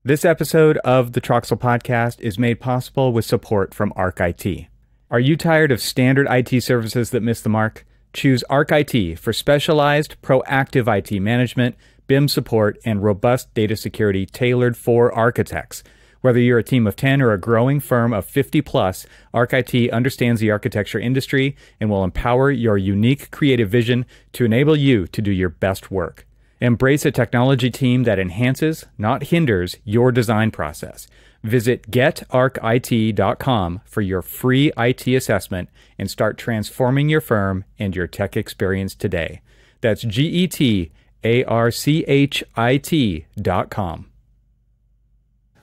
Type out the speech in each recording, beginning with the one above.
This episode of the Troxel Podcast is made possible with support from ArchIT. Are you tired of standard IT services that miss the mark? Choose ArchIT for specialized, proactive IT management, BIM support, and robust data security tailored for architects. Whether you're a team of 10 or a growing firm of 50 plus, ArchIT understands the architecture industry and will empower your unique creative vision to enable you to do your best work. Embrace a technology team that enhances, not hinders, your design process. Visit getarchit.com for your free IT assessment and start transforming your firm and your tech experience today. That's getarchit.com.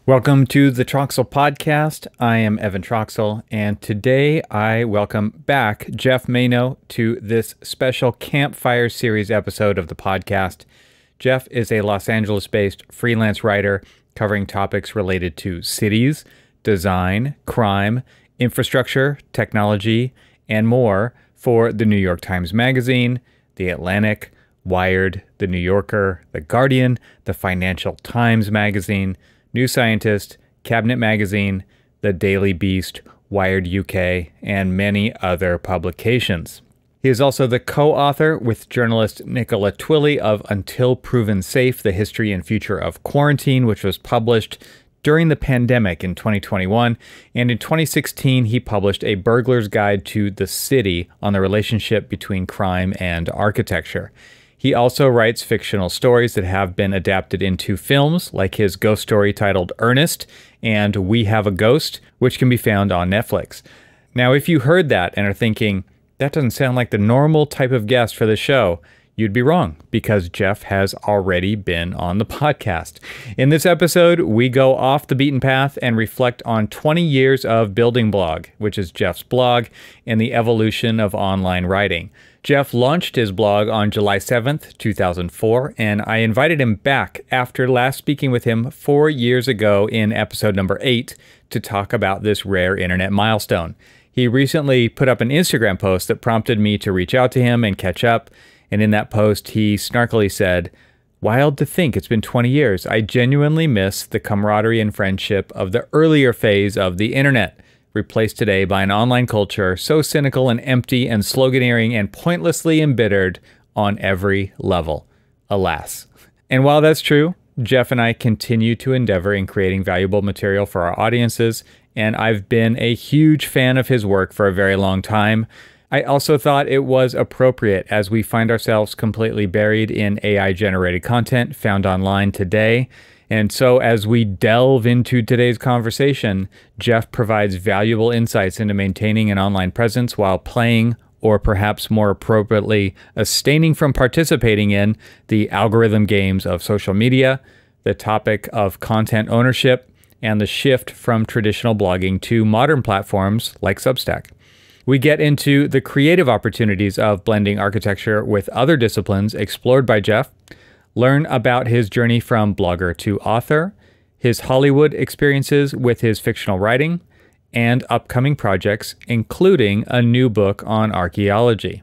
Welcome to the Troxel Podcast. I am Evan Troxel, and today I welcome back Geoff Manaugh to this special Campfire Series episode of the podcast. Geoff is a Los Angeles-based freelance writer covering topics related to cities, design, crime, infrastructure, technology, and more for the New York Times Magazine, The Atlantic, Wired, The New Yorker, The Guardian, The Financial Times Magazine, New Scientist, Cabinet Magazine, The Daily Beast, Wired UK, and many other publications. He is also the co-author with journalist Nicola Twilley of Until Proven Safe, The History and Future of Quarantine, which was published during the pandemic in 2021. And in 2016, he published A Burglar's Guide to the City on the relationship between crime and architecture. He also writes fictional stories that have been adapted into films, like his ghost story titled Ernest and We Have a Ghost, which can be found on Netflix. Now, if you heard that and are thinking, that doesn't sound like the normal type of guest for the show, you'd be wrong, because Geoff has already been on the podcast. In this episode, we go off the beaten path and reflect on 20 years of BLDGBLOG, which is Geoff's blog, and the evolution of online writing. Geoff launched his blog on July 7th, 2004, and I invited him back after last speaking with him 4 years ago in episode number 8 to talk about this rare internet milestone. He recently put up an Instagram post that prompted me to reach out to him and catch up, and in that post he snarkily said, "Wild to think it's been 20 years. I genuinely miss the camaraderie and friendship of the earlier phase of the internet, replaced today by an online culture so cynical and empty and sloganeering and pointlessly embittered on every level. Alas." And while that's true, Geoff and I continue to endeavor in creating valuable material for our audiences, and I've been a huge fan of his work for a very long time. I also thought it was appropriate as we find ourselves completely buried in AI-generated content found online today. And so as we delve into today's conversation, Geoff provides valuable insights into maintaining an online presence while playing, or perhaps more appropriately, abstaining from participating in the algorithm games of social media, the topic of content ownership, and the shift from traditional blogging to modern platforms like Substack. We get into the creative opportunities of blending architecture with other disciplines explored by Geoff, learn about his journey from blogger to author, his Hollywood experiences with his fictional writing, and upcoming projects, including a new book on archaeology.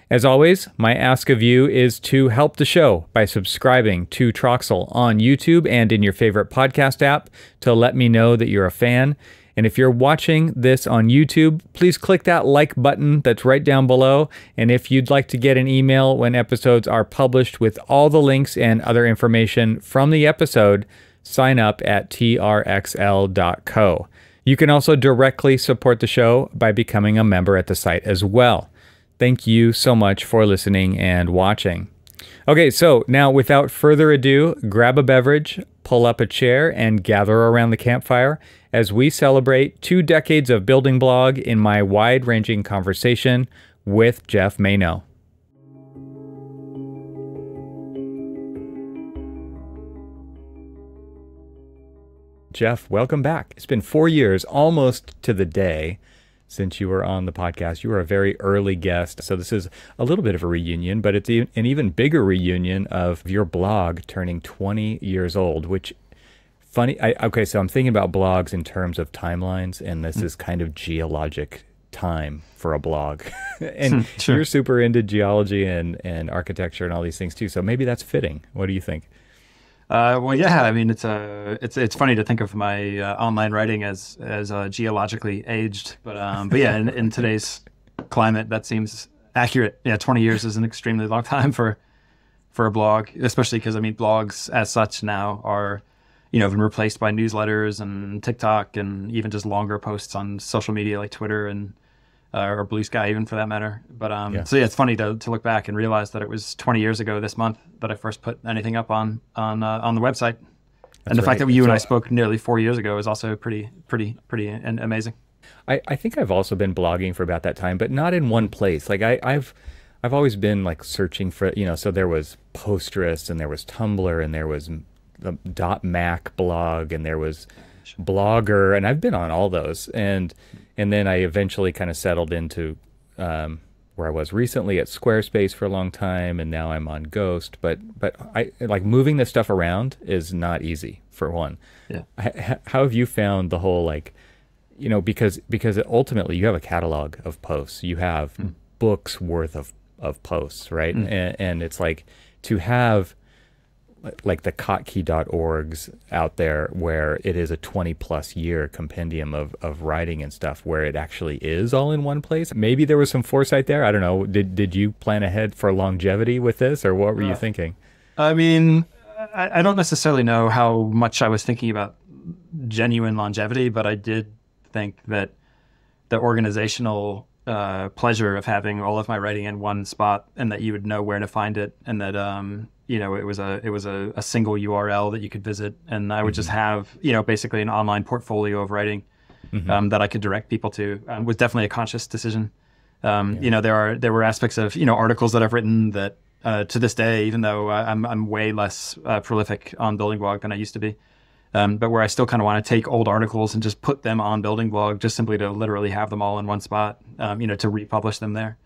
As always, my ask of you is to help the show by subscribing to Troxel on YouTube and in your favorite podcast app to let me know that you're a fan. And if you're watching this on YouTube, please click that like button that's right down below. And if you'd like to get an email when episodes are published with all the links and other information from the episode, sign up at trxl.co. You can also directly support the show by becoming a member at the site as well. Thank you so much for listening and watching. Okay, so now without further ado, grab a beverage, pull up a chair, and gather around the campfire as we celebrate 2 decades of BLDGBLOG in my wide-ranging conversation with Geoff Manaugh. Geoff, welcome back. It's been 4 years, almost to the day, since you were on the podcast. You were a very early guest, so this is a little bit of a reunion, but it's an even bigger reunion of your blog turning 20 years old, which, funny, okay, so I'm thinking about blogs in terms of timelines, and this is kind of geologic time for a blog. And Sure. you're super into geology and architecture and all these things too, so maybe that's fitting. What do you think? Well, yeah, I mean, it's funny to think of my online writing as geologically aged, but yeah, in today's climate, that seems accurate. Yeah, 20 years is an extremely long time for a blog, especially because I mean, blogs as such now are, been replaced by newsletters and TikTok and even just longer posts on social media like Twitter and or Blue Sky, even for that matter. But Yeah, so yeah, it's funny to look back and realize that it was 20 years ago this month that I first put anything up on the website. And that's the fact right. that you and I So spoke nearly 4 years ago is also pretty and amazing. I think I've also been blogging for about that time, but not in one place. Like I've always been like searching for, so there was Posterous and there was Tumblr and there was the .mac blog and there was Blogger, and I've been on all those. And then I eventually kind of settled into where I was recently at Squarespace for a long time, and now I'm on Ghost. But I like moving this stuff around is not easy for one. Yeah. How have you found the whole like, because ultimately you have a catalog of posts, you have books worth of posts, right? And it's like to have like the kottke.orgs out there where it is a 20 plus year compendium of writing and stuff where it actually is all in one place. Maybe there was some foresight there. I don't know. Did you plan ahead for longevity with this, or what were you thinking? I mean, I don't necessarily know how much I was thinking about genuine longevity, but I did think that the organizational pleasure of having all of my writing in one spot, and that you would know where to find it, and that it was a single URL that you could visit, and I would just have basically an online portfolio of writing that I could direct people to, was definitely a conscious decision. There were aspects of articles that I've written that to this day, even though I'm way less prolific on Building Blog than I used to be. But where I still kind of want to take old articles and just put them on Building Blog, just simply to literally have them all in one spot, to republish them there.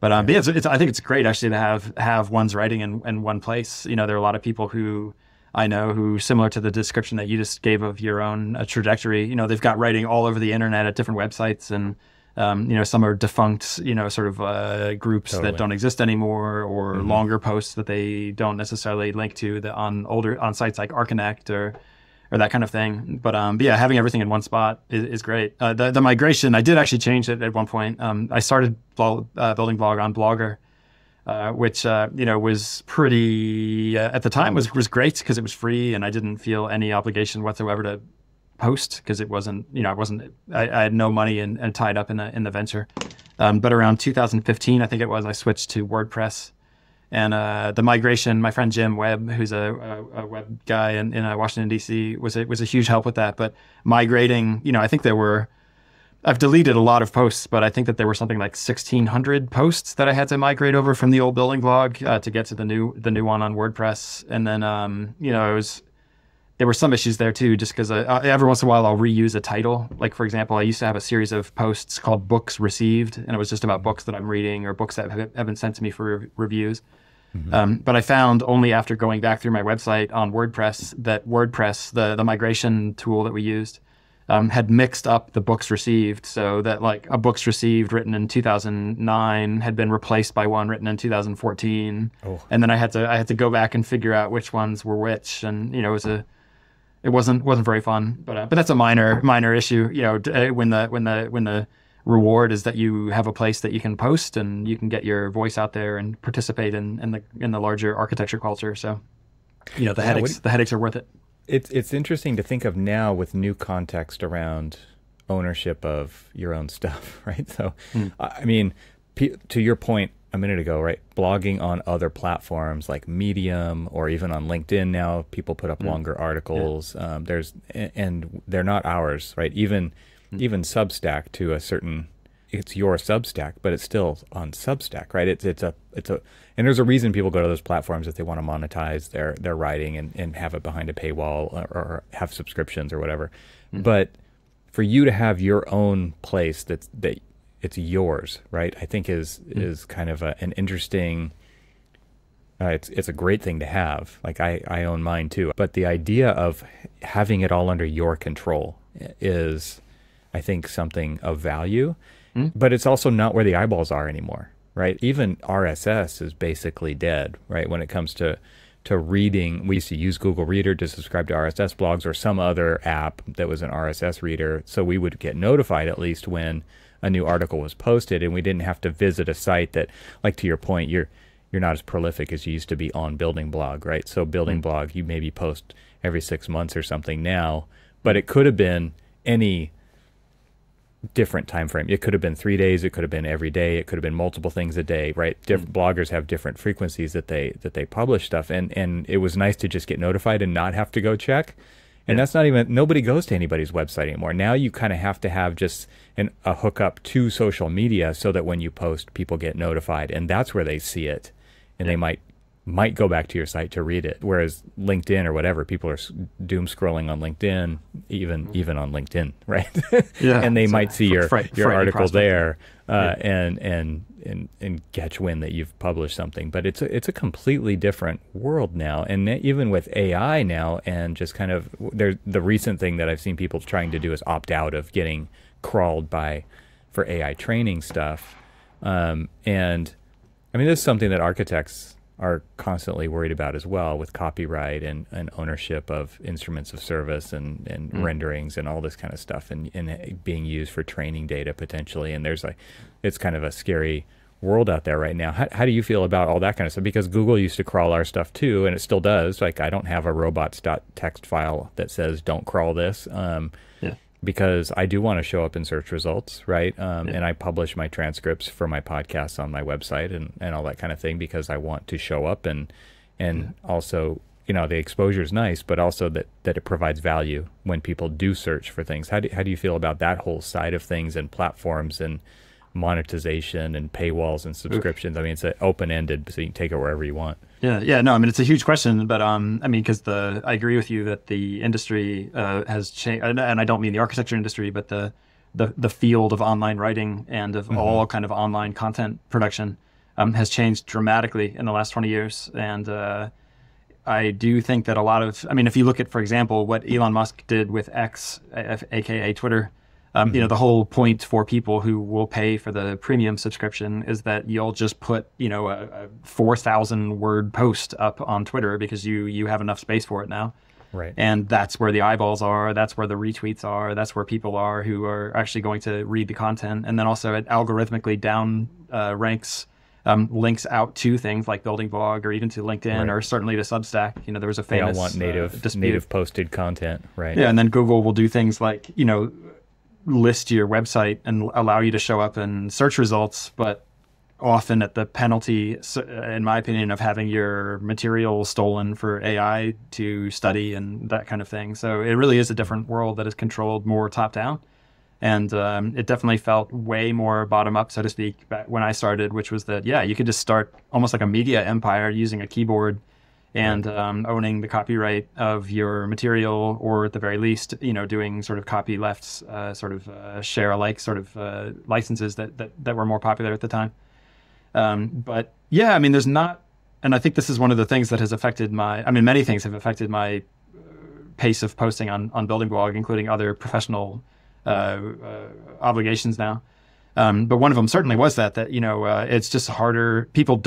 But yeah, I think it's great actually to have one's writing in one place. There are a lot of people who I know who, similar to the description that you just gave of your own trajectory, they've got writing all over the internet at different websites, and some are defunct, sort of groups that don't exist anymore, or longer posts that they don't necessarily link to on sites like ArchiConnect or that kind of thing. But yeah, having everything in one spot is great. The migration, I did actually change it at one point. I started Building Blog on Blogger, which was pretty at the time was great because it was free and I didn't feel any obligation whatsoever to post, because it wasn't I had no money and tied up in the venture. But around 2015, I think it was, I switched to WordPress. And the migration, my friend Jim Webb, who's a web guy in Washington, D.C., was a huge help with that. But migrating, I think I've deleted a lot of posts, but I think that there were something like 1,600 posts that I had to migrate over from the old Building Blog to get to the new one on WordPress. And then, there were some issues there too, just because every once in a while I'll reuse a title. Like, for example, I used to have a series of posts called Books Received, and it was just about books that I'm reading or books that have been sent to me for reviews. But I found only after going back through my website on WordPress that WordPress, the migration tool that we used, had mixed up the books received, so that like a books received written in 2009 had been replaced by one written in 2014. And then I had to go back and figure out which ones were which, and it wasn't very fun. But that's a minor issue. When the reward is that you have a place that you can post and you can get your voice out there and participate in the larger architecture culture. So, the headaches are worth it. It's interesting to think of now with new context around ownership of your own stuff, right? So, I mean, to your point a minute ago, right? Blogging on other platforms like Medium or even on LinkedIn now, people put up longer articles. And they're not ours, right? Even Substack, to a certain, it's your Substack, but it's still on Substack, right? And there's a reason people go to those platforms if they want to monetize their writing and have it behind a paywall or have subscriptions or whatever. But for you to have your own place that it's yours, right? I think is kind of an interesting. It's a great thing to have. Like I own mine too, but the idea of having it all under your control is, I think, something of value. But it's also not where the eyeballs are anymore, right? Even RSS is basically dead, right? When it comes to to reading. We used to use Google Reader to subscribe to RSS blogs or some other app that was an RSS reader. So we would get notified at least when a new article was posted, and we didn't have to visit a site that, like to your point, you're not as prolific as you used to be on Building Blog, right? So Building Blog, you maybe post every 6 months or something now, but it could have been any different time frame. It could have been 3 days, it could have been every day, it could have been multiple things a day, right? Different bloggers have different frequencies that they publish stuff, and it was nice to just get notified and not have to go check. And that's not even, nobody goes to anybody's website anymore. Now you kind of have to have just a hookup to social media so that when you post, people get notified, and that's where they see it, and they might go back to your site to read it. Whereas LinkedIn or whatever, people are doom scrolling on LinkedIn, even on LinkedIn, right? And they might see your article there and catch wind that you've published something. But it's a completely different world now. And even with AI now, and just kind of the recent thing that I've seen people trying to do is opt out of getting crawled for AI training stuff. And I mean, this is something that architects are constantly worried about as well, with copyright and ownership of instruments of service and renderings and all this kind of stuff, and being used for training data potentially. And it's kind of a scary world out there right now. How do you feel about all that kind of stuff? Because Google used to crawl our stuff too, and it still does. Like, I don't have a robots.txt file that says don't crawl this. Because I do want to show up in search results, right? And I publish my transcripts for my podcasts on my website and all that kind of thing, because I want to show up and also, the exposure is nice, but also that it provides value when people do search for things. How do you feel about that whole side of things, and platforms and monetization and paywalls and subscriptions? I mean, it's open-ended, so you can take it wherever you want. Yeah, no, I mean, it's a huge question, but I mean, because I agree with you that the industry has changed, and I don't mean the architecture industry, but the field of online writing and of all kind of online content production has changed dramatically in the last 20 years. And I do think that I mean, if you look at, for example, what Elon Musk did with X, aka Twitter, the whole point for people who will pay for the premium subscription is that you'll just put, a 4,000 word post up on Twitter because you have enough space for it now. Right. And that's where the eyeballs are. That's where the retweets are. That's where people are who are actually going to read the content. And then also it algorithmically down ranks links out to things like Building Blog, or even to LinkedIn, or certainly to Substack. There was a famous they all want native posted content, right? Yeah, and then Google will do things like, list your website and allow you to show up in search results, but often at the penalty, in my opinion, of having your material stolen for AI to study and that kind of thing. So it really is a different world that is controlled more top down. And it definitely felt way more bottom up, so to speak, back when I started, which was that, you could just start almost like a media empire using a keyboard and owning the copyright of your material, or at the very least, doing sort of copy lefts, share alike sort of licenses that were more popular at the time. But yeah, I mean, there's not, and I think this is one of the things that has affected many things have affected my pace of posting on Building Blog, including other professional obligations now. But one of them certainly was that it's just harder. People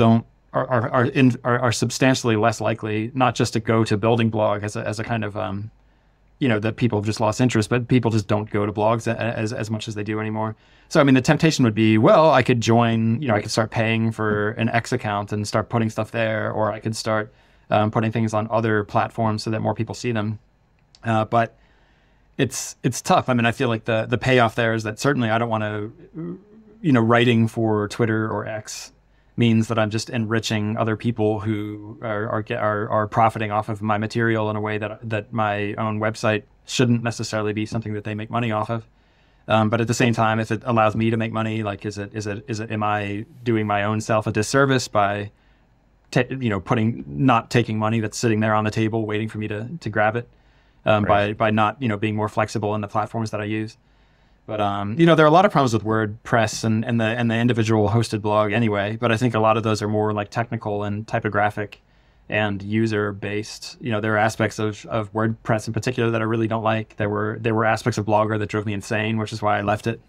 are substantially less likely not just to go to Building Blog as a kind of that people have just lost interest, but people just don't go to blogs as much as they do anymore. So I mean, the temptation would be, well, I could join, I could start paying for an X account and start putting stuff there, or I could start putting things on other platforms so that more people see them. But it's tough. I mean, I feel like the payoff there is that certainly I don't want to, writing for Twitter or X means that I'm just enriching other people who are profiting off of my material in a way that my own website shouldn't necessarily be something that they make money off of. But at the same time, if it allows me to make money, like am I doing my own self a disservice by not taking money that's sitting there on the table waiting for me to grab it, by not being more flexible in the platforms that I use. But there are a lot of problems with WordPress and the individual hosted blog anyway. But I think a lot of those are more like technical and typographic and user based. There are aspects of WordPress in particular that I really don't like. There were aspects of Blogger that drove me insane, which is why I left it.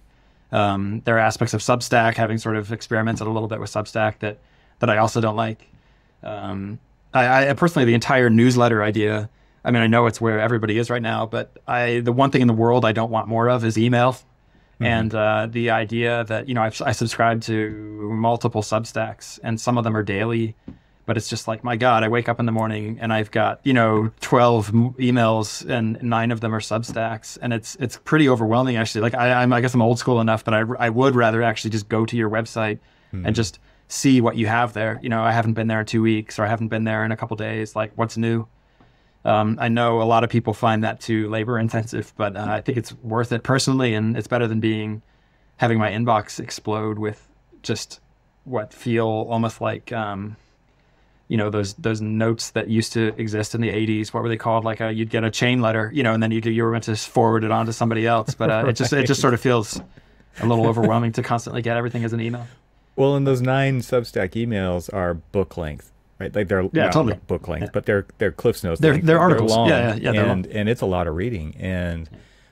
There are aspects of Substack, having sort of experimented a little bit with Substack, that I also don't like. I personally, the entire newsletter idea, I mean, I know it's where everybody is right now, but the one thing in the world I don't want more of is email. And the idea that, I subscribe to multiple Substacks, and some of them are daily, but it's just like, my God, I wake up in the morning and I've got, 12 emails and 9 of them are Substacks. And it's pretty overwhelming, actually. Like, I guess I'm old school enough, but I would rather actually just go to your website and just see what you have there. I haven't been there in 2 weeks, or I haven't been there in a couple days. Like, what's new? I know a lot of people find that too labor intensive, but I think it's worth it personally, and it's better than having my inbox explode with just what feel almost like those notes that used to exist in the 80s. What were they called? Like you'd get a chain letter, and then you were meant to forward it on to somebody else. But right. it just sort of feels a little overwhelming to constantly get everything as an email. Well, and those 9 Substack emails are book length. Right, like they're totally not book length, but they're Cliffs Notes. They're articles. They're long, and it's a lot of reading. And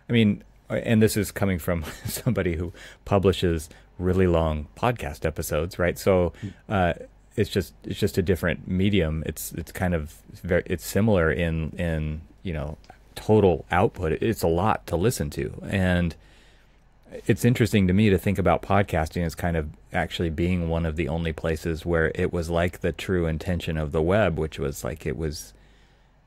I mean, and this is coming from somebody who publishes really long podcast episodes, right? So it's just a different medium. It's kind of it's similar in total output. It's a lot to listen to, and it's interesting to me to think about podcasting as kind of actually being one of the only places where it was like the true intention of the web, which was like it was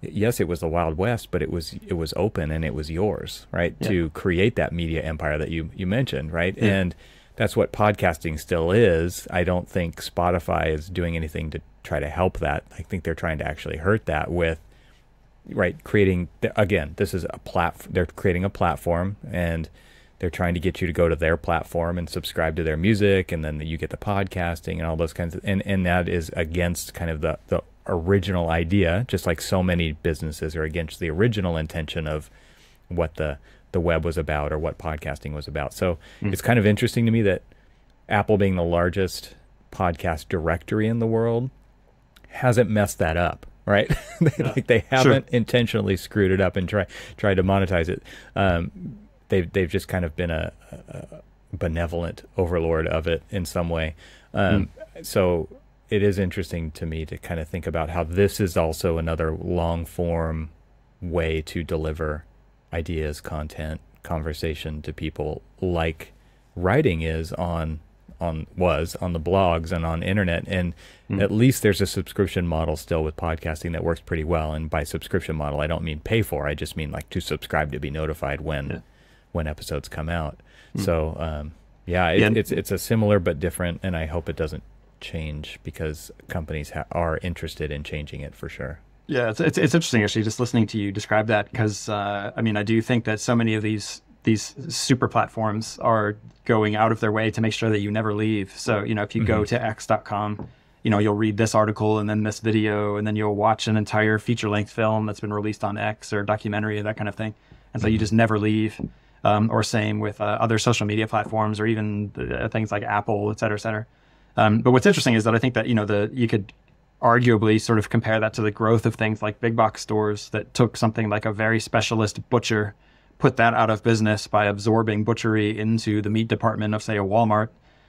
the Wild West, but it was open and it was yours, right? Yeah. To create that media empire that you mentioned, right? Yeah. And that's what podcasting still is. I don't think Spotify is doing anything to try to help that. I think they're trying to actually hurt that with, right, creating, again, this is they're creating a platform, and they're trying to get you to go to their platform and subscribe to their music, and then you get the podcasting and all those kinds of, and that is against kind of the original idea, just like so many businesses are against the original intention of what the web was about or what podcasting was about. So it's kind of interesting to me that Apple, being the largest podcast directory in the world, hasn't messed that up, right? They haven't intentionally screwed it up and tried to monetize it. They've just kind of been a benevolent overlord of it in some way. So it is interesting to me to kind of think about how this is also another long form way to deliver ideas, content, conversation to people, like writing is on the blogs and on internet. And at least there's a subscription model still with podcasting that works pretty well. And by subscription model, I don't mean pay for, I just mean like to subscribe to be notified when episodes come out. So it's a similar but different, and I hope it doesn't change, because companies are interested in changing it for sure. Yeah, it's interesting actually just listening to you describe that, because I mean, I do think that so many of these super platforms are going out of their way to make sure that you never leave. So if you go to x.com, you'll read this article and then this video, and then you'll watch an entire feature-length film that's been released on X, or documentary, or that kind of thing. And so you just never leave. Or same with other social media platforms, or even things like Apple, et cetera, et cetera. But what's interesting is that I think that, you could arguably sort of compare that to the growth of things like big box stores that took something like a very specialist butcher, put that out of business by absorbing butchery into the meat department of, say, a Walmart.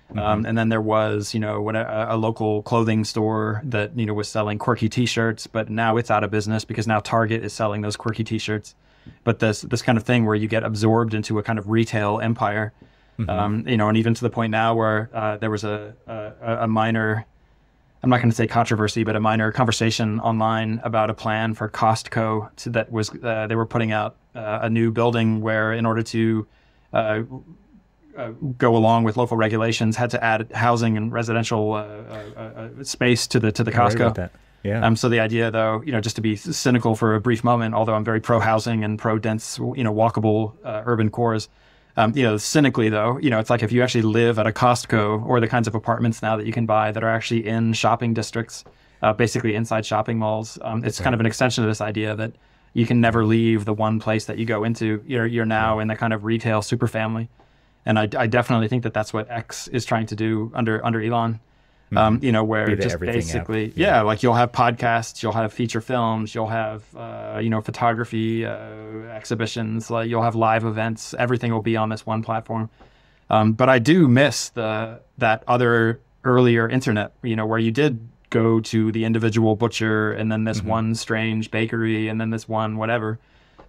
And then there was, a local clothing store that, was selling quirky T-shirts, but now it's out of business because now Target is selling those quirky T-shirts. But this kind of thing where you get absorbed into a kind of retail empire, and even to the point now where there was a minor, I'm not going to say controversy, but a minor conversation online about a plan for Costco that was they were putting out a new building where, in order to go along with local regulations, had to add housing and residential space to the Costco. Yeah. So the idea, though, just to be cynical for a brief moment, although I'm very pro housing and pro dense, walkable urban cores, cynically though, it's like if you actually live at a Costco, or the kinds of apartments now that you can buy that are actually in shopping districts, basically inside shopping malls, it's kind of an extension of this idea that you can never leave the one place that you go into. You're now in the kind of retail superfamily, and I definitely think that that's what X is trying to do under Elon. Where just basically, like you'll have podcasts, you'll have feature films, you'll have, photography, exhibitions, like you'll have live events, everything will be on this one platform. But I do miss that other earlier internet, where you did go to the individual butcher and then this one strange bakery and then this one whatever.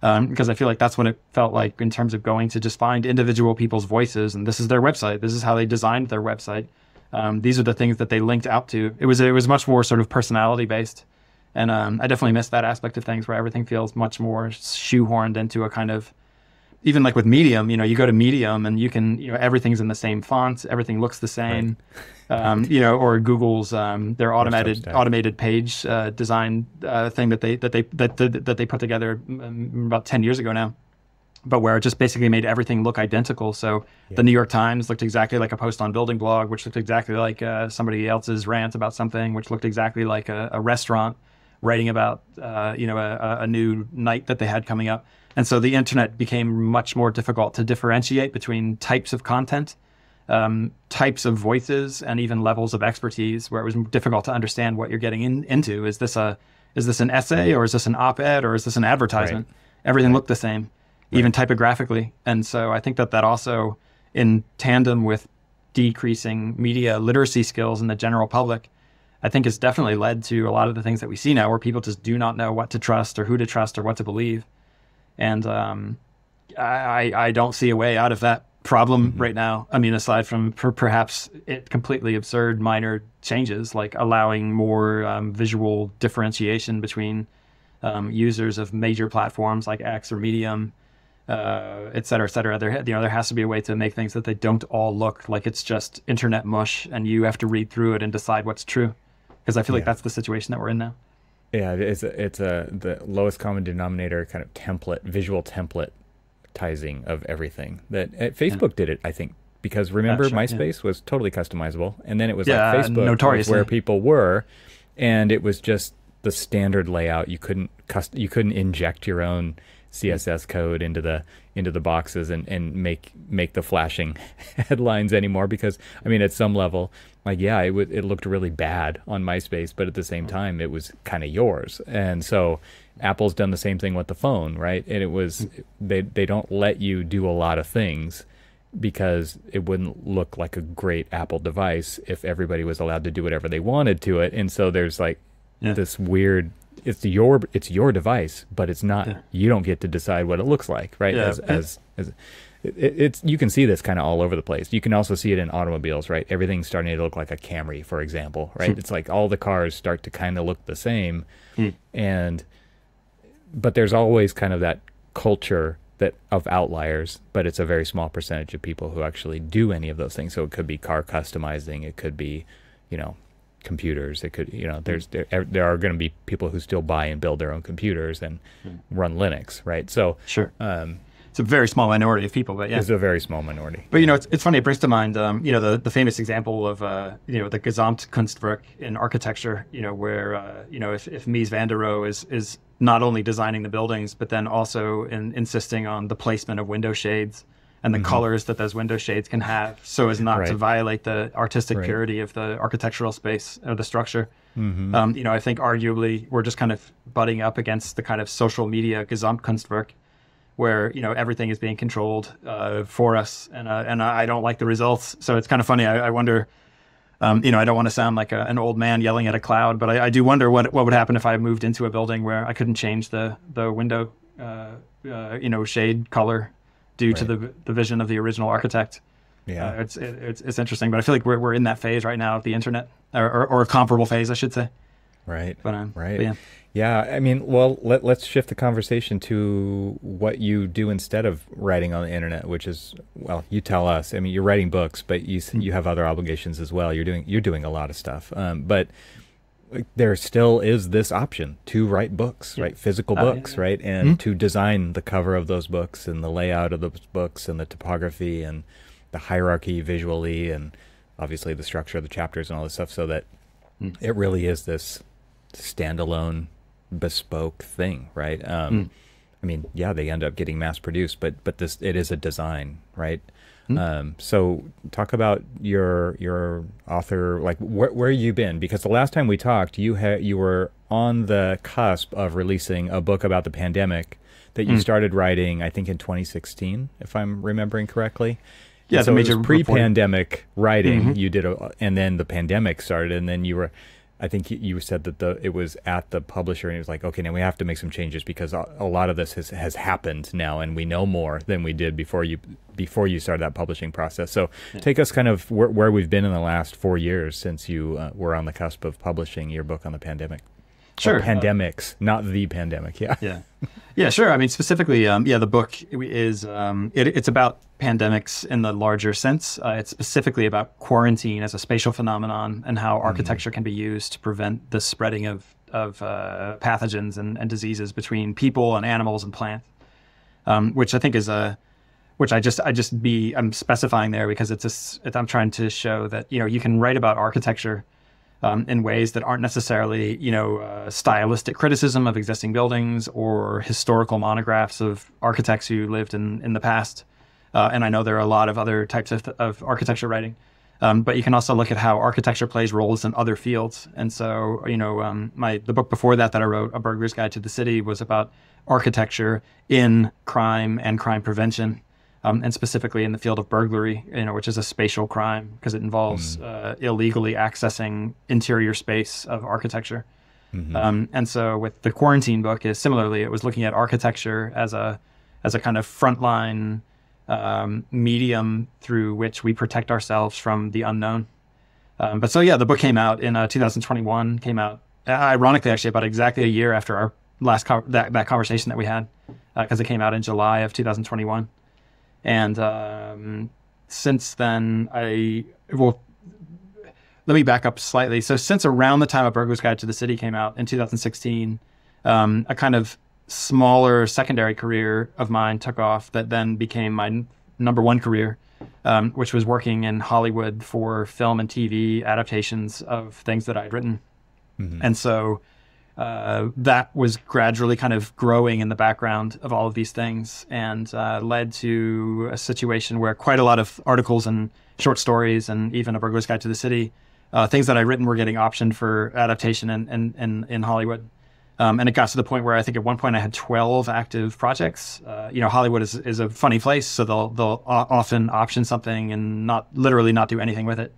Because I feel like that's what it felt like in terms of going to just find individual people's voices, and this is their website. This is how they designed their website. These are the things that they linked out to. It was much more sort of personality based, and I definitely miss that aspect of things where everything feels much more shoehorned into a kind of, even like with Medium, you go to Medium and you can, everything's in the same font, everything looks the same, or Google's their automated page design thing that they put together about 10 years ago now, but where it just basically made everything look identical. So the New York Times looked exactly like a post on Building Blog, which looked exactly like somebody else's rant about something, which looked exactly like a restaurant writing about a new night that they had coming up. And so the internet became much more difficult to differentiate between types of content, types of voices, and even levels of expertise, where it was difficult to understand what you're getting into. Is this an essay, or is this an op-ed, or is this an advertisement? Right. Everything looked the same, even typographically. And so I think that also, in tandem with decreasing media literacy skills in the general public, I think has definitely led to a lot of the things that we see now, where people just do not know what to trust or who to trust or what to believe. And I don't see a way out of that problem right now. I mean, aside from perhaps completely absurd minor changes, like allowing more visual differentiation between users of major platforms like X or Medium, et cetera, et cetera. There has to be a way to make things that they don't all look like it's just internet mush and you have to read through it and decide what's true. Because I feel like that's the situation that we're in now. Yeah, it's the lowest common denominator kind of visual templatizing of everything. That Facebook did it, I think, because remember MySpace was totally customizable, and then it was like Facebook was where people were, and it was just the standard layout. You couldn't inject your own CSS code into the boxes and make the flashing headlines anymore, because I mean, at some level, like, it looked really bad on MySpace, but at the same time it was kind of yours. And so Apple's done the same thing with the phone, right? And it was they don't let you do a lot of things because it wouldn't look like a great Apple device if everybody was allowed to do whatever they wanted to it. And so there's like this weird, it's your device, but it's not, you don't get to decide what it looks like, right? You can see this kind of all over the place. You can also see it in automobiles, right? Everything's starting to look like a Camry, for example, right? It's like all the cars start to kind of look the same, but there's always kind of that culture of outliers, but it's a very small percentage of people who actually do any of those things. So it could be car customizing, it could be, computers, it could, there are going to be people who still buy and build their own computers and run Linux, right? So it's a very small minority of people, but it's a very small minority. But it's funny. It brings to mind, the famous example of the Gesamtkunstwerk in architecture. Where if Mies van der Rohe is not only designing the buildings, but then also insisting on the placement of window shades and the colors that those window shades can have, so as not to violate the artistic purity of the architectural space or the structure. I think arguably we're just kind of butting up against the kind of social media Gesamtkunstwerk, where everything is being controlled for us, and I don't like the results. So it's kind of funny. I wonder, I don't want to sound like an old man yelling at a cloud, but I do wonder what would happen if I moved into a building where I couldn't change the window shade color due to the vision of the original architect. It's interesting, but I feel like we're in that phase right now of the internet, or a comparable phase, I should say. Right. But, right. But yeah. I mean, well, let's shift the conversation to what you do instead of writing on the internet, which is, well, you tell us. I mean, you're writing books, but you have other obligations as well. You're doing a lot of stuff. But there still is this option to write books, right? Physical books, right? And to design the cover of those books and the layout of those books and the typography and the hierarchy visually and obviously the structure of the chapters and all this stuff, so that it really is this standalone bespoke thing, right? I mean, they end up getting mass produced, but it is a design, right? So talk about your author, like where you been, because the last time we talked, you were on the cusp of releasing a book about the pandemic that you started writing, I think in 2016, if I'm remembering correctly. Yeah, so it was pre-pandemic writing. You did and then the pandemic started, and then you were, I think you said that it was at the publisher and it was like, okay, now we have to make some changes because a lot of this has happened now and we know more than we did before you started that publishing process. So take us kind of where we've been in the last 4 years since you were on the cusp of publishing your book on the pandemic. Sure. Or pandemics, not the pandemic. Yeah, sure. I mean, specifically, the book is it's about pandemics in the larger sense. It's specifically about quarantine as a spatial phenomenon and how architecture can be used to prevent the spreading of pathogens and diseases between people and animals and plants, which I think is I'm specifying there because I'm trying to show that you can write about architecture in ways that aren't necessarily, stylistic criticism of existing buildings or historical monographs of architects who lived in the past. And I know there are a lot of other types of architecture writing. But you can also look at how architecture plays roles in other fields. And so, the book before that I wrote, A Burglar's Guide to the City, was about architecture in crime and crime prevention. And specifically in the field of burglary, which is a spatial crime because it involves illegally accessing interior space of architecture. And so with the quarantine book, it was looking at architecture as a kind of frontline medium through which we protect ourselves from the unknown. The book came out in 2021. Came out ironically, actually, about exactly a year after our last that conversation that we had, because it came out in July of 2021. And since then, let me back up slightly. So since around the time A Burglar's Guide to the City came out in 2016, a kind of smaller secondary career of mine took off that then became my number one career, which was working in Hollywood for film and TV adaptations of things that I'd written. And so that was gradually kind of growing in the background of all of these things and led to a situation where quite a lot of articles and short stories and even A Burglar's Guide to the City, things that I'd written were getting optioned for adaptation in Hollywood. And it got to the point where I think at one point I had 12 active projects. Hollywood is a funny place, so they'll often option something and not do anything with it.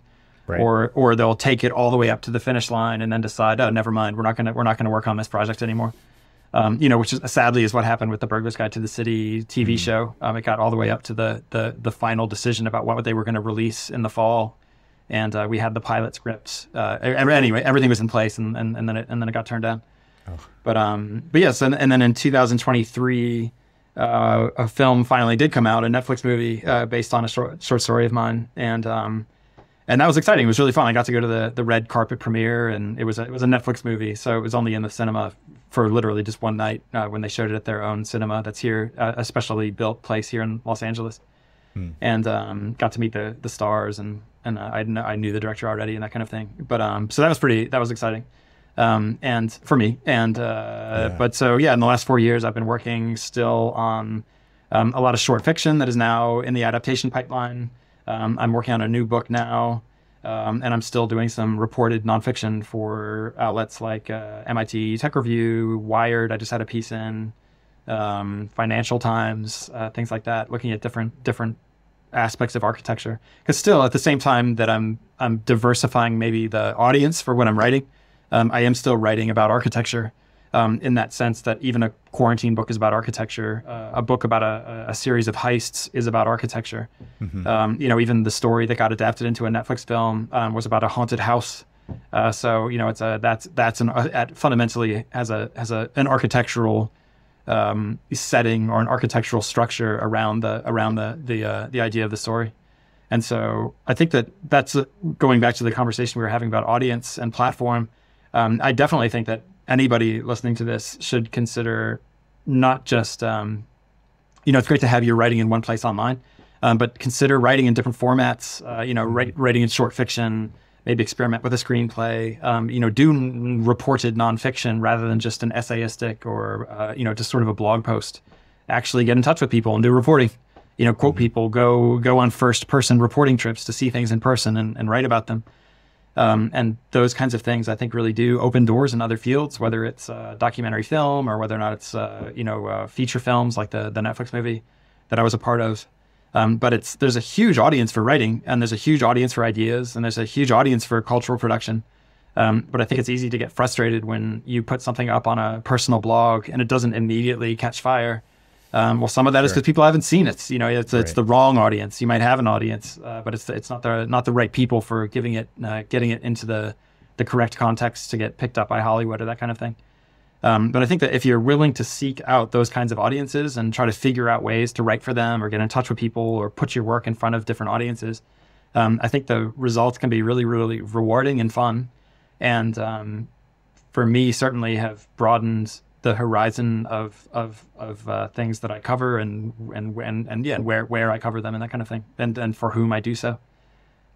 Right. Or they'll take it all the way up to the finish line and then decide, oh, never mind, we're not gonna work on this project anymore. Which is sadly is what happened with the Burglar's Guide to the City TV show. It got all the way up to the final decision about what they were going to release in the fall, and we had the pilot script. Anyway, everything was in place, and then it got turned down. Oh. But yes, and then in 2023, a film finally did come out, a Netflix movie based on a short story of mine, and that was exciting. It was really fun. I got to go to the red carpet premiere, and it was a Netflix movie, so it was only in the cinema for literally just one night when they showed it at their own cinema that's here, a specially built place here in Los Angeles, and got to meet the stars, and I knew the director already and that kind of thing. But so that was exciting, and for me, and but so in the last 4 years I've been working still on a lot of short fiction that is now in the adaptation pipeline. I'm working on a new book now, and I'm still doing some reported nonfiction for outlets like MIT Tech Review, Wired. I just had a piece in Financial Times, things like that, looking at different aspects of architecture. Because still, at the same time that I'm diversifying maybe the audience for what I'm writing, I am still writing about architecture. In that sense that even a quarantine book is about architecture, a book about a series of heists is about architecture. Even the story that got adapted into a Netflix film was about a haunted house. So it's fundamentally has an architectural setting or an architectural structure around the idea of the story. And so I think that's going back to the conversation we were having about audience and platform. I definitely think that anybody listening to this should consider not just, it's great to have your writing in one place online, but consider writing in different formats, writing in short fiction, maybe experiment with a screenplay, do reported nonfiction rather than just an essayistic or, just sort of a blog post. Actually get in touch with people and do reporting, quote people, go on first person reporting trips to see things in person and write about them. And those kinds of things, I think, really do open doors in other fields, whether it's documentary film or whether or not it's, feature films like the Netflix movie that I was a part of. But there's a huge audience for writing, and there's a huge audience for ideas, and there's a huge audience for cultural production. But I think it's easy to get frustrated when you put something up on a personal blog and it doesn't immediately catch fire. Well, some of that is because people haven't seen it. You know, it's the wrong audience. You might have an audience, but it's not the right people for getting it into the correct context to get picked up by Hollywood or that kind of thing. But I think that if you're willing to seek out those kinds of audiences and try to figure out ways to write for them or get in touch with people or put your work in front of different audiences, I think the results can be really, really rewarding and fun. And for me, certainly have broadened the horizon of things that I cover and where I cover them and that kind of thing, and for whom I do so.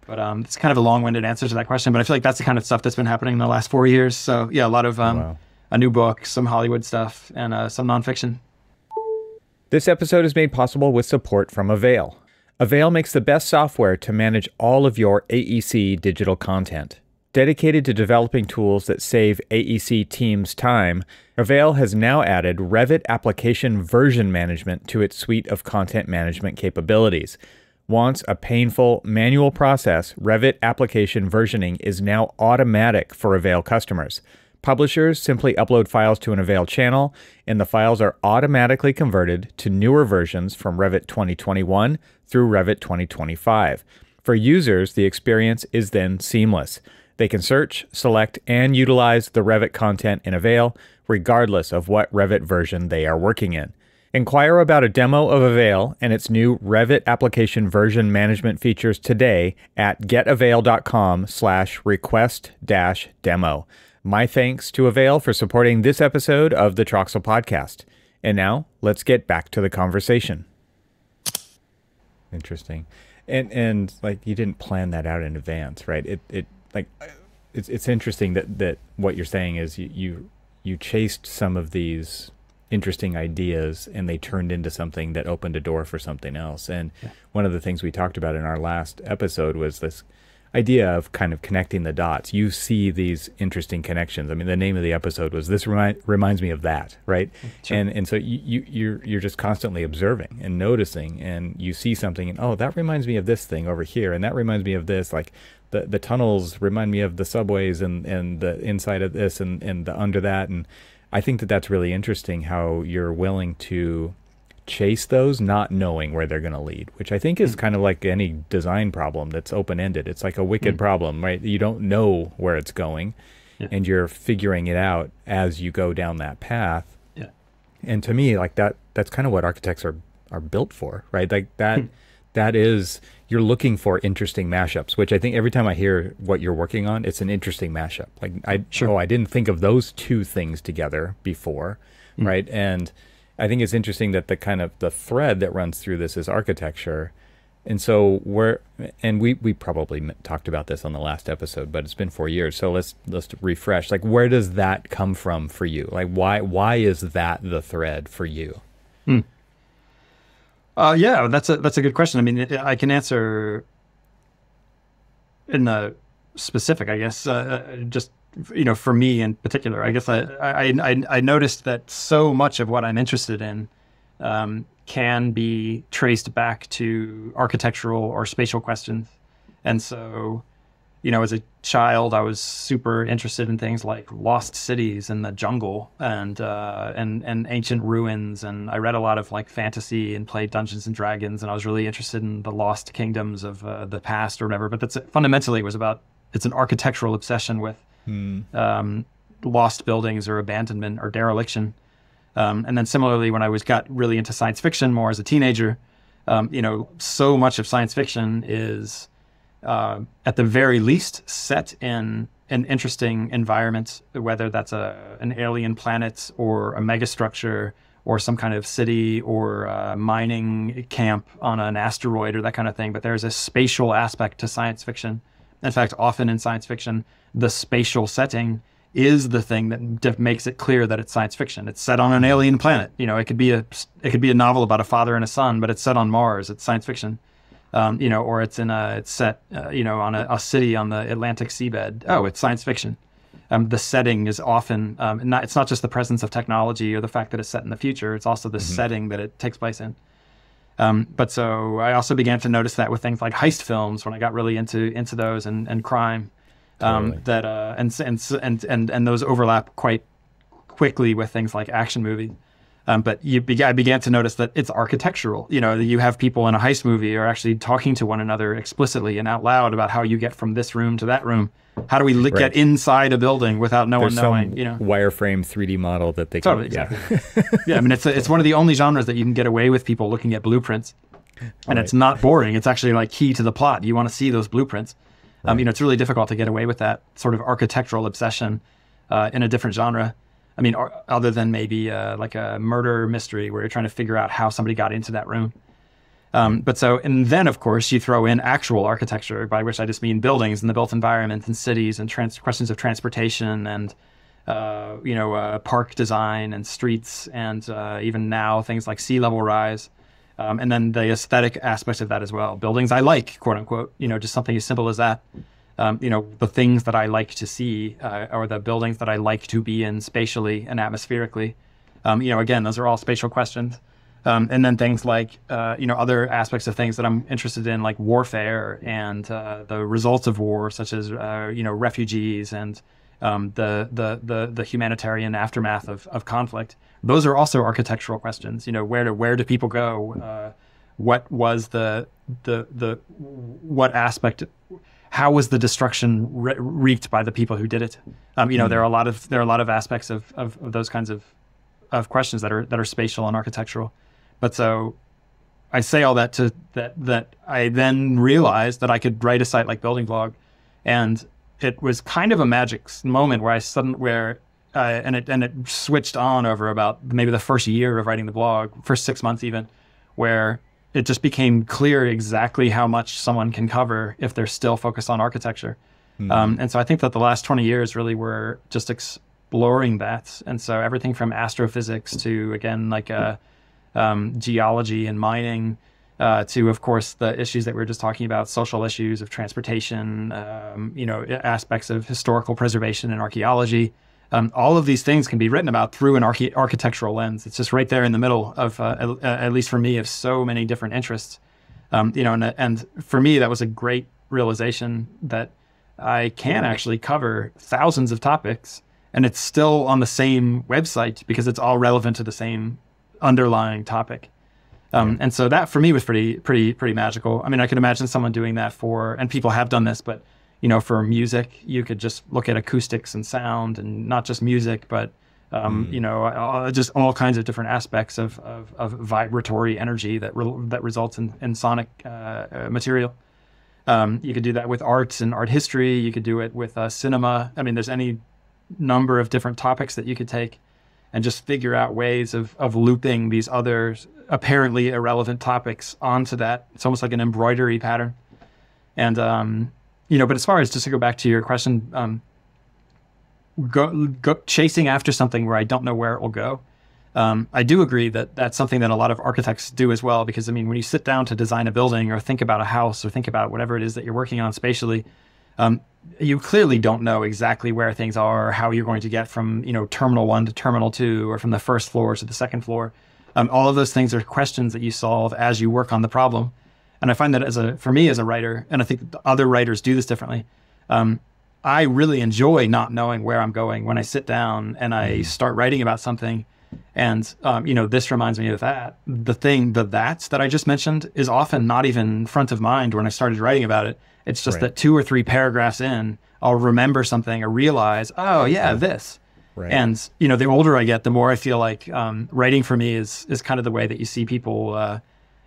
But it's kind of a long-winded answer to that question, but I feel like that's the kind of stuff that's been happening in the last 4 years. So yeah, a lot of a new book, some Hollywood stuff, and some nonfiction. This episode is made possible with support from AVAIL. AVAIL makes the best software to manage all of your AEC digital content. Dedicated to developing tools that save AEC teams time, AVAIL has now added Revit Application Version Management to its suite of content management capabilities. Once a painful manual process, Revit Application Versioning is now automatic for AVAIL customers. Publishers simply upload files to an AVAIL channel, and the files are automatically converted to newer versions from Revit 2021 through Revit 2025. For users, the experience is then seamless. They can search, select, and utilize the Revit content in AVAIL, regardless of what Revit version they are working in. Inquire about a demo of AVAIL and its new Revit Application Version Management features today at getavail.com/request-demo. My thanks to AVAIL for supporting this episode of the Troxel Podcast. And now, let's get back to the conversation. Interesting. And like, you didn't plan that out in advance, right? It's interesting that what you're saying is you chased some of these interesting ideas and they turned into something that opened a door for something else. And one of the things we talked about in our last episode was this idea of kind of connecting the dots. You see these interesting connections. I mean, the name of the episode was "This reminds me of that," right? Sure. And so you're just constantly observing and noticing, and you see something, and oh, that reminds me of this thing over here, and that reminds me of this. Like the tunnels remind me of the subways and the inside of this and the under that. And I think that's really interesting how you're willing to chase those, not knowing where they're going to lead, which I think is kind of like any design problem that's open-ended. It's like a wicked problem, right? You don't know where it's going, and you're figuring it out as you go down that path. Yeah. And to me, like that's kind of what architects are built for, right? Like that is, you're looking for interesting mashups, which I think every time I hear what you're working on, it's an interesting mashup. Like I didn't think of those two things together before, right? And I think it's interesting that the thread that runs through this is architecture. And so we probably talked about this on the last episode, but it's been 4 years. So let's refresh. Like, where does that come from for you? Like, why is that the thread for you? Yeah, that's a good question. I mean, I can answer in the specific, I guess, just, for me in particular. I guess I noticed that so much of what I'm interested in can be traced back to architectural or spatial questions. And so, as a child, I was super interested in things like lost cities and the jungle and ancient ruins. And I read a lot of like fantasy and played Dungeons and Dragons. And I was really interested in the lost kingdoms of the past or whatever. But that's fundamentally it's an architectural obsession with lost buildings or abandonment or dereliction. And then similarly, when I got really into science fiction more as a teenager, so much of science fiction is at the very least set in an interesting environment, whether that's an alien planet or a megastructure or some kind of city or a mining camp on an asteroid or that kind of thing. But there's a spatial aspect to science fiction. In fact, often in science fiction, the spatial setting is the thing that makes it clear that it's science fiction. It's set on an alien planet. It could be a novel about a father and a son, but it's set on Mars. It's science fiction. Or it's set on a city on the Atlantic seabed. Oh, it's science fiction. The setting is often it's not just the presence of technology or the fact that it's set in the future. It's also the setting that it takes place in. But so I also began to notice that with things like heist films when I got really into those and crime. that and those overlap quite quickly with things like action movies. But I began to notice that it's architectural. You know, you have people in a heist movie are actually talking to one another explicitly and out loud about how you get from this room to that room. How do we get inside a building without no one knowing? You know, wireframe 3D model that they totally can, exactly. Yeah, I mean it's one of the only genres that you can get away with people looking at blueprints, and it's not boring. It's actually like key to the plot. You want to see those blueprints. You know, it's really difficult to get away with that sort of architectural obsession in a different genre. I mean, other than maybe like a murder mystery where you're trying to figure out how somebody got into that room. And then, of course, you throw in actual architecture, by which I just mean buildings and the built environment and cities and questions of transportation and, park design and streets and even now things like sea level rise. And then the aesthetic aspects of that as well. Buildings I like, quote unquote, you know, just something as simple as that. The things that I like to see or the buildings that I like to be in spatially and atmospherically. Again, those are all spatial questions. And then things like, other aspects of things that I'm interested in, like warfare and the results of war, such as, refugees and the humanitarian aftermath of conflict. Those are also architectural questions. You know, where do people go? What was what aspect? How was the destruction wreaked by the people who did it? There are a lot of aspects of those kinds of questions that are spatial and architectural. But so I say all that that I then realized that I could write a site like BLDGBLOG, and it was kind of a magic moment where it switched on over about maybe the first year of writing the blog, first 6 months even, where it just became clear exactly how much someone can cover if they're still focused on architecture. And so I think that the last 20 years really were just exploring that. And so everything from astrophysics to, again, like geology and mining, to, of course, the issues that we were just talking about, social issues of transportation, aspects of historical preservation and archaeology. All of these things can be written about through an architectural lens. It's just right there in the middle of, at least for me, of so many different interests. And for me, that was a great realization that I can actually cover thousands of topics, and it's still on the same website because it's all relevant to the same underlying topic. And so that for me was pretty magical. I mean, I could imagine someone doing that and people have done this, but for music, you could just look at acoustics and sound, and not just music, but just all kinds of different aspects of vibratory energy that results in sonic material. You could do that with arts and art history. You could do it with cinema. I mean, there's any number of different topics that you could take and just figure out ways of looping these other apparently irrelevant topics onto that. It's almost like an embroidery pattern. And but as far as, just to go back to your question, go chasing after something where I don't know where it will go. I do agree that that's something that a lot of architects do as well, because I mean, when you sit down to design a building or think about a house or think about whatever it is that you're working on spatially, you clearly don't know exactly where things are or how you're going to get from, terminal 1 to terminal 2 or from the first floor to the second floor. All of those things are questions that you solve as you work on the problem. And I find that for me as a writer, and I think other writers do this differently, I really enjoy not knowing where I'm going when I sit down and I start writing about something. And, this reminds me of that. The that's that I just mentioned is often not even front of mind when I started writing about it. It's just that 2 or 3 paragraphs in, I'll remember something or realize, oh yeah, this. Right. And, the older I get, the more I feel like writing for me is kind of the way that you see people,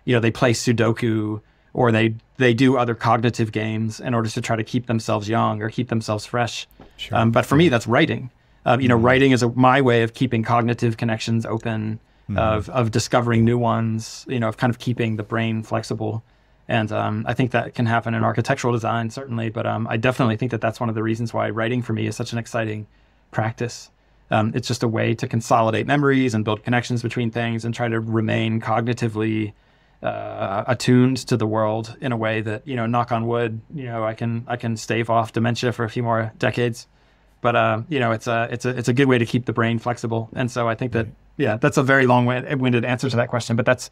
they play Sudoku or they do other cognitive games in order to try to keep themselves young or keep themselves fresh. Sure. But for me, that's writing. Writing is my way of keeping cognitive connections open, of discovering new ones, of kind of keeping the brain flexible. And I think that can happen in architectural design, certainly. But I definitely think that that's one of the reasons why writing for me is such an exciting practice. It's just a way to consolidate memories and build connections between things and try to remain cognitively attuned to the world in a way that, knock on wood, I can stave off dementia for a few more decades. But it's a good way to keep the brain flexible. And so I think that that's a very long-winded answer to that question. But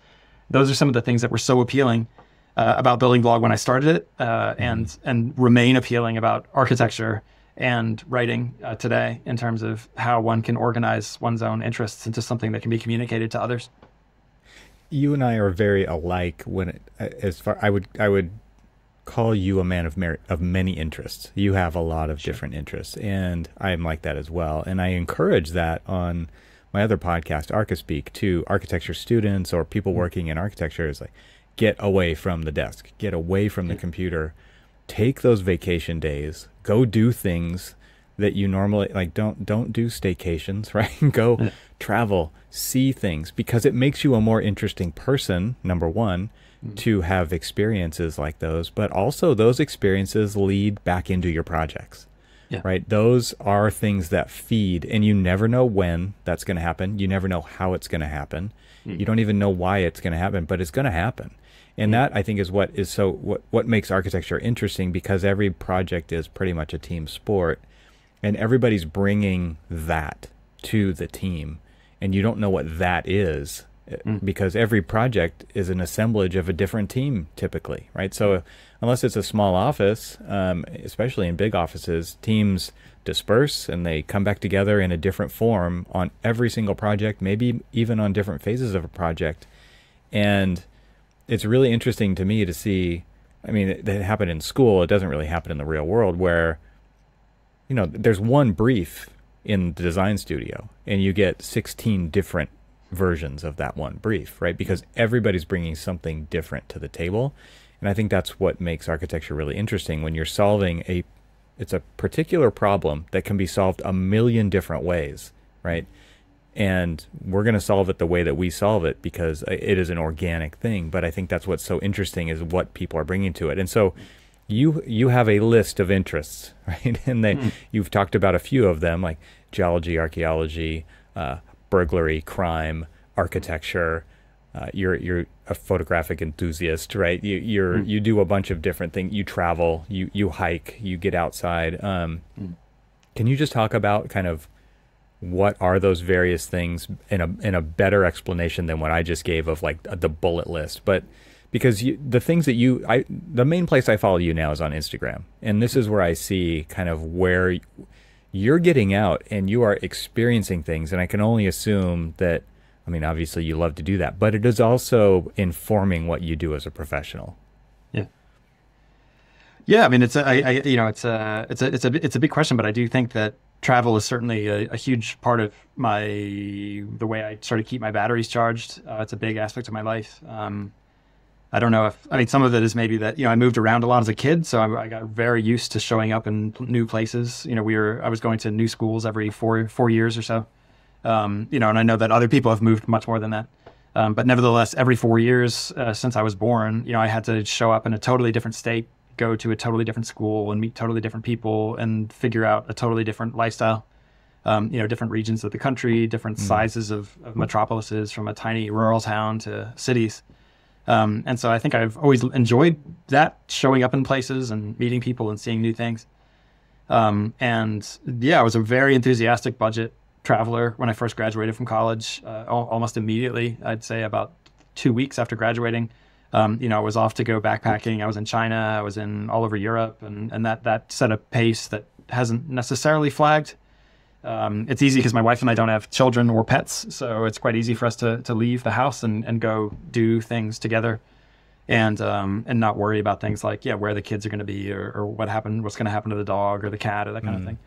those are some of the things that were so appealing about BLDGBLOG when I started it, and remain appealing about architecture and writing today in terms of how one can organize one's own interests into something that can be communicated to others. You and I are very alike I would call you a man of many interests. You have a lot of different interests, and I am like that as well. And I encourage that on my other podcast, ArchiSpeak, to architecture students or people working in architecture. Is like, get away from the desk, get away from the computer, take those vacation days, go do things that you normally like. Don't do staycations, right? Go travel, see things, because it makes you a more interesting person, number one, to have experiences like those, but also those experiences lead back into your projects. Right? Those are things that feed, and you never know when that's going to happen. You never know how it's going to happen. You don't even know why it's going to happen, but it's going to happen. And that, I think, is what makes architecture interesting, because every project is pretty much a team sport, and everybody's bringing that to the team, and you don't know what that is, because every project is an assemblage of a different team typically, right? So unless it's a small office, especially in big offices, teams disperse and they come back together in a different form on every single project, maybe even on different phases of a project. And it's really interesting to me to see, I mean, it happened in school. It doesn't really happen in the real world, where, you know, there's one brief in the design studio and you get 16 different versions of that one brief, right? Because everybody's bringing something different to the table. And I think that's what makes architecture really interesting, when you're solving it's a particular problem that can be solved a million different ways, right? And we're going to solve it the way that we solve it because it is an organic thing. But I think that's what's so interesting, is what people are bringing to it. And so you have a list of interests, right? And you've talked about a few of them, like geology, archaeology, burglary, crime, architecture. You're a photographic enthusiast, right? You do a bunch of different things. You travel, you hike, you get outside. Can you just talk about kind of what are those various things in a better explanation than what I just gave of like the bullet list? But because the things that the main place I follow you now is on Instagram, and this is where I see kind of where you're getting out and you are experiencing things. And I can only assume that, I mean, obviously you love to do that, but it is also informing what you do as a professional. Yeah. I mean, it's a big question, but I do think that travel is certainly a huge part of the way I sort of keep my batteries charged. It's a big aspect of my life. I don't know some of it is maybe that, I moved around a lot as a kid, so I got very used to showing up in new places. I was going to new schools every four years or so. And I know that other people have moved much more than that. But nevertheless, every 4 years since I was born, I had to show up in a totally different state, go to a totally different school and meet totally different people and figure out a totally different lifestyle. Different regions of the country, different sizes of metropolises, from a tiny rural town to cities. And so I think I've always enjoyed that, showing up in places and meeting people and seeing new things. I was a very enthusiastic budget traveler when I first graduated from college, almost immediately. I'd say about 2 weeks after graduating. I was off to go backpacking. I was in China. I was in all over Europe, and that set a pace that hasn't necessarily flagged. It's easy because my wife and I don't have children or pets, so it's quite easy for us to leave the house and go do things together, and not worry about things like where the kids are going to be or what's going to happen to the dog or the cat or that kind of thing.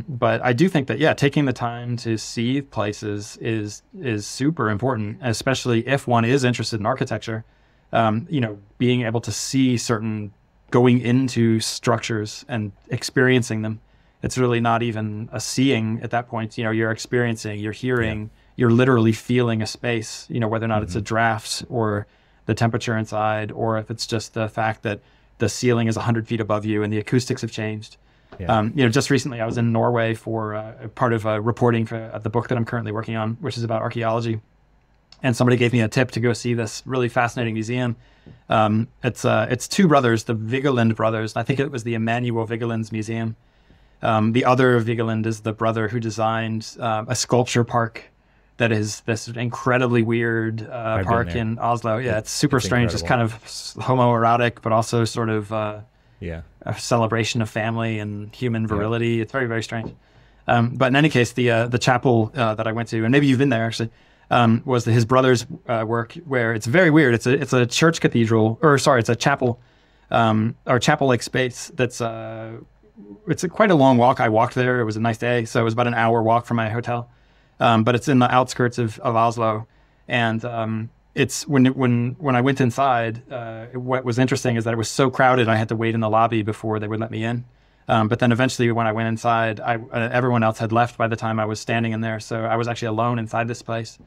But I do think that taking the time to see places is super important, especially if one is interested in architecture. Being able to see going into structures and experiencing them. It's really not even a seeing at that point. You're experiencing, you're hearing, you're literally feeling a space, whether or not it's a draft or the temperature inside, or if it's just the fact that the ceiling is 100 feet above you and the acoustics have changed. Just recently I was in Norway for part of reporting for the book that I'm currently working on, which is about archaeology. And somebody gave me a tip to go see this really fascinating museum. It's two brothers, the Vigeland brothers. I think it was the Emanuel Vigeland's museum. The other Vigeland is the brother who designed a sculpture park that is this incredibly weird park in Oslo. Yeah, it's super strange. Incredible. It's kind of homoerotic, but also sort of Yeah. a celebration of family and human virility. Yeah. It's very, very strange. But in any case, the chapel that I went to, and maybe you've been there actually, was his brother's work, where it's very weird. It's a church cathedral, or sorry, it's a chapel, or chapel-like space that's it's quite a long walk. I walked there. It was a nice day, so it was about an hour walk from my hotel. But it's in the outskirts of Oslo, and it's when I went inside. What was interesting is that it was so crowded, I had to wait in the lobby before they would let me in. But then eventually, when I went inside, everyone else had left by the time I was standing in there, so I was actually alone inside this place.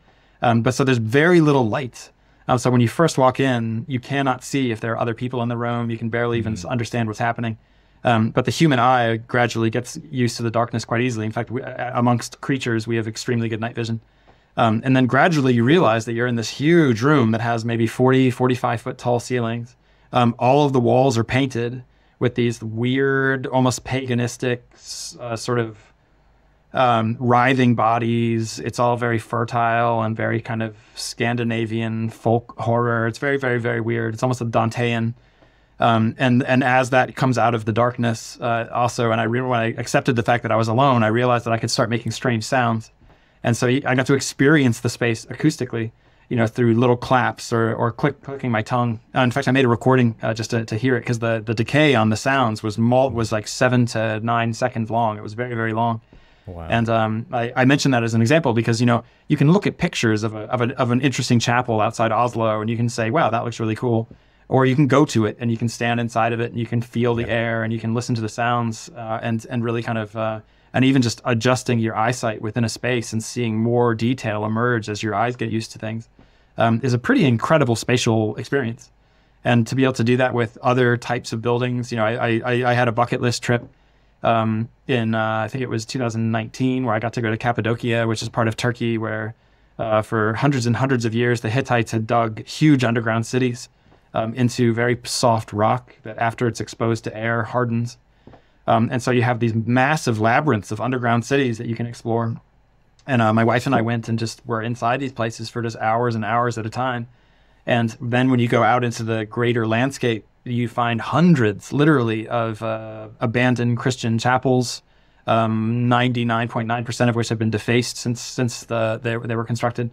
But so there's very little light. So when you first walk in, you cannot see if there are other people in the room. You can barely even understand what's happening. But the human eye gradually gets used to the darkness quite easily. In fact, amongst creatures, we have extremely good night vision. And then gradually you realize that you're in this huge room that has maybe 40, 45 foot tall ceilings. All of the walls are painted with these weird, almost paganistic sort of writhing bodies. It's all very fertile and very kind of Scandinavian folk horror. It's very, very, very weird. It's almost a Dantean. And as that comes out of the darkness, also, and when I accepted the fact that I was alone, I realized that I could start making strange sounds. And so I got to experience the space acoustically, through little claps or clicking my tongue. In fact, I made a recording just to hear it, because the decay on the sounds was like 7 to 9 seconds long. It was very, very long. Wow. And I mentioned that as an example because, you can look at pictures of an interesting chapel outside Oslo, and you can say, wow, that looks really cool. Or you can go to it and you can stand inside of it and you can feel the air and you can listen to the sounds and really kind of, and even just adjusting your eyesight within a space and seeing more detail emerge as your eyes get used to things is a pretty incredible spatial experience. And to be able to do that with other types of buildings, I had a bucket list trip in, I think it was 2019, where I got to go to Cappadocia, which is part of Turkey, where for hundreds and hundreds of years, the Hittites had dug huge underground cities into very soft rock that after it's exposed to air hardens. And so you have these massive labyrinths of underground cities that you can explore. And my wife and I went and just were inside these places for just hours and hours at a time. And then when you go out into the greater landscape, you find hundreds, literally, of abandoned Christian chapels, 99.9% of which have been defaced since they were constructed.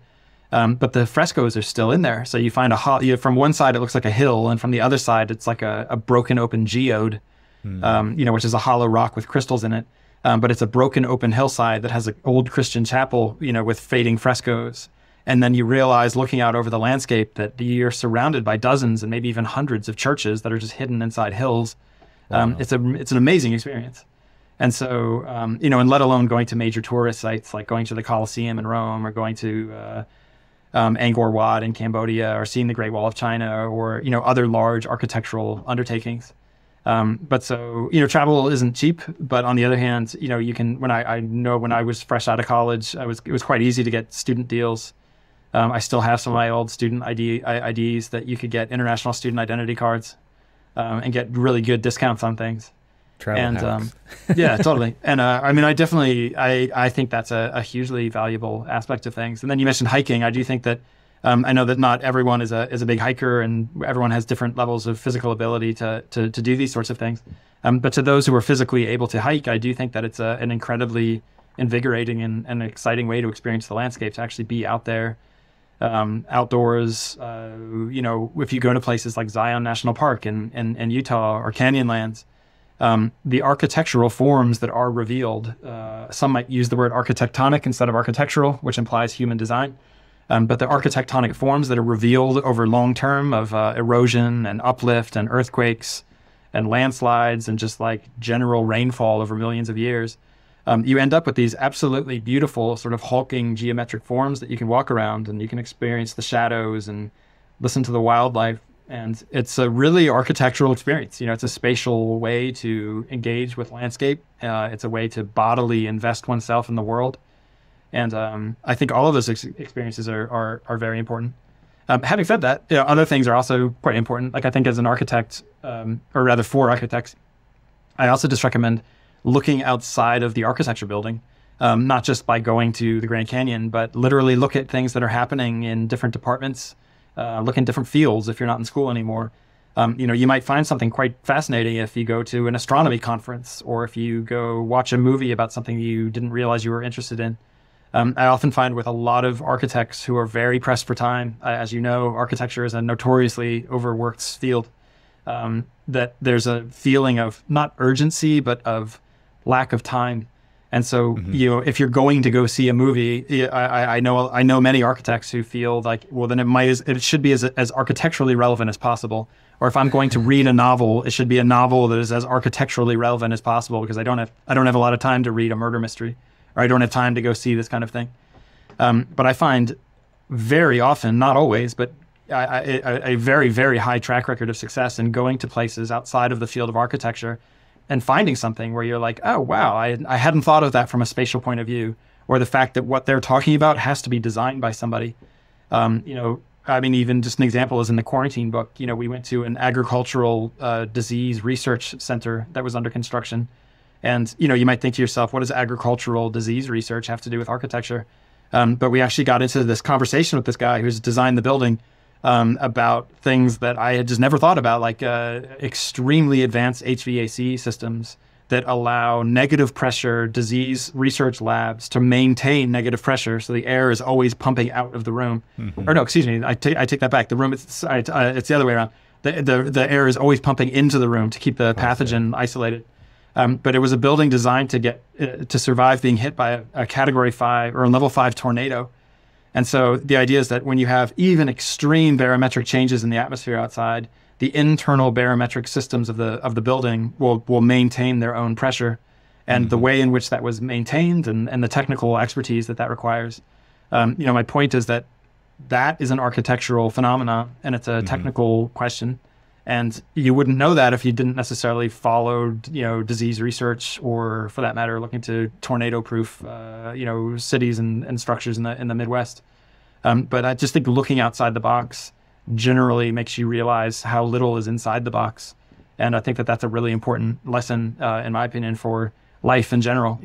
But the frescoes are still in there. So you find from one side, it looks like a hill, and from the other side, it's like a broken open geode, which is a hollow rock with crystals in it. But it's a broken open hillside that has an old Christian chapel, with fading frescoes. And then you realize, looking out over the landscape, that you're surrounded by dozens and maybe even hundreds of churches that are just hidden inside hills. Wow. It's an amazing experience. And so, and let alone going to major tourist sites, like going to the Colosseum in Rome, or going to Angkor Wat in Cambodia, or seeing the Great Wall of China, or other large architectural undertakings. But so travel isn't cheap. But on the other hand, you can. When I was fresh out of college, it was quite easy to get student deals. I still have some of my old student IDs that you could get international student identity cards and get really good discounts on things. Travel hacks. Yeah, totally. And I think that's a hugely valuable aspect of things. And then you mentioned hiking. I do think that I know that not everyone is a big hiker, and everyone has different levels of physical ability to do these sorts of things. But to those who are physically able to hike, I do think that it's an incredibly invigorating and exciting way to experience the landscape, to actually be out there. Outdoors, if you go to places like Zion National Park in Utah, or Canyonlands, the architectural forms that are revealed, some might use the word architectonic instead of architectural, which implies human design. But the architectonic forms that are revealed over long term of erosion and uplift and earthquakes and landslides and just like general rainfall over millions of years, you end up with these absolutely beautiful sort of hulking geometric forms that you can walk around, and you can experience the shadows and listen to the wildlife. And it's a really architectural experience. It's a spatial way to engage with landscape. It's a way to bodily invest oneself in the world. And I think all of those experiences are very important. Having said that, other things are also quite important. Like, I think as an architect, or rather for architects, I also just recommend looking outside of the architecture building, not just by going to the Grand Canyon, but literally look at things that are happening in different departments, look in different fields if you're not in school anymore. You might find something quite fascinating if you go to an astronomy conference, or if you go watch a movie about something you didn't realize you were interested in. I often find with a lot of architects who are very pressed for time, as you know, architecture is a notoriously overworked field, that there's a feeling of not urgency, but of lack of time. And so, if you're going to go see a movie, I know many architects who feel like, well, then it should be as architecturally relevant as possible. Or if I'm going to read a novel, it should be a novel that is as architecturally relevant as possible, because I don't have a lot of time to read a murder mystery, or I don't have time to go see this kind of thing. But I find very often, not always, but a very, very high track record of success in going to places outside of the field of architecture and finding something where you're like, oh, wow, I hadn't thought of that from a spatial point of view, or the fact that what they're talking about has to be designed by somebody. Even just an example is in the quarantine book. We went to an agricultural disease research center that was under construction. And, you might think to yourself, what does agricultural disease research have to do with architecture? But we actually got into this conversation with this guy who's designed the building about things that I had just never thought about, like extremely advanced HVAC systems that allow negative pressure disease research labs to maintain negative pressure, so the air is always pumping out of the room. Or no, excuse me, I take that back. The room, it's the other way around. The air is always pumping into the room to keep the pathogen isolated. But it was a building designed to survive being hit by a Category 5 or a Level 5 tornado. And so the idea is that when you have even extreme barometric changes in the atmosphere outside, the internal barometric systems of the building will maintain their own pressure. And the way in which that was maintained and the technical expertise that requires. My point is that is an architectural phenomenon, and it's a technical question. And you wouldn't know that if you didn't necessarily follow, disease research, or for that matter, looking to tornado-proof, cities and structures in the Midwest. But I just think looking outside the box generally makes you realize how little is inside the box. And I think that's a really important lesson, in my opinion, for life in general.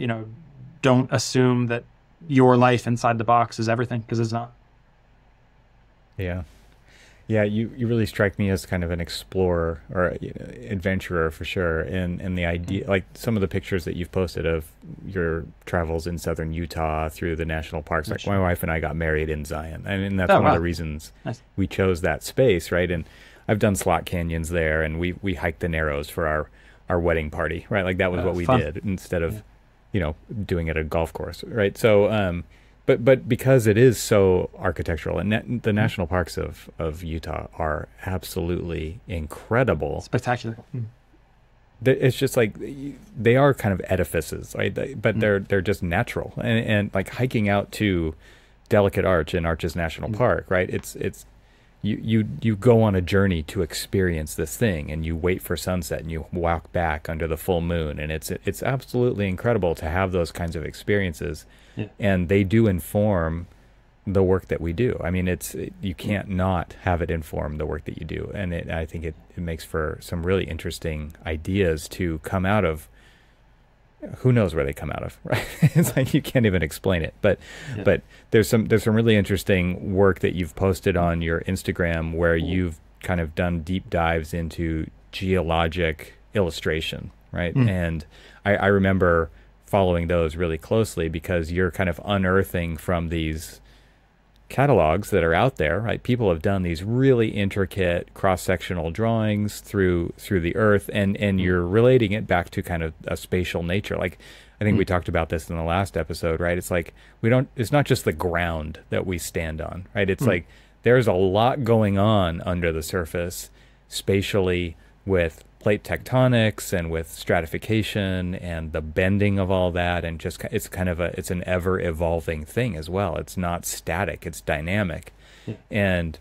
Don't assume that your life inside the box is everything, because it's not. Yeah. Yeah, you really strike me as kind of an explorer or adventurer for sure. And the idea, like some of the pictures that you've posted of your travels in southern Utah through the national parks. Like my wife and I got married in Zion. And that's one of the reasons we chose that space, right? And I've done slot canyons there, and we hiked the Narrows for our wedding party, right? Like that was what we did instead of, doing it at a golf course, right? So, But because it is so architectural, and the national parks of Utah are absolutely incredible. Spectacular. It's just like they are kind of edifices, right? But they're just natural. And like hiking out to Delicate Arch in Arches National Park, right? It's you go on a journey to experience this thing, and you wait for sunset, and you walk back under the full moon, and it's absolutely incredible to have those kinds of experiences. Yeah. And they do inform the work that we do. I mean, you can't not have it inform the work that you do. And I think it makes for some really interesting ideas to come out of. Who knows where they come out of, right? It's like you can't even explain it. But there's some really interesting work that you've posted on your Instagram where you've kind of done deep dives into geologic illustration, right? And I remember following those really closely because you're kind of unearthing from these catalogs that are out there, right? People have done these really intricate cross-sectional drawings through the earth, and you're relating it back to kind of a spatial nature. Like I think we talked about this in the last episode, right? It's like it's not just the ground that we stand on, right? It's like there's a lot going on under the surface spatially with plate tectonics and with stratification and the bending of all that, and just it's an ever evolving thing as well. It's not static, it's dynamic. And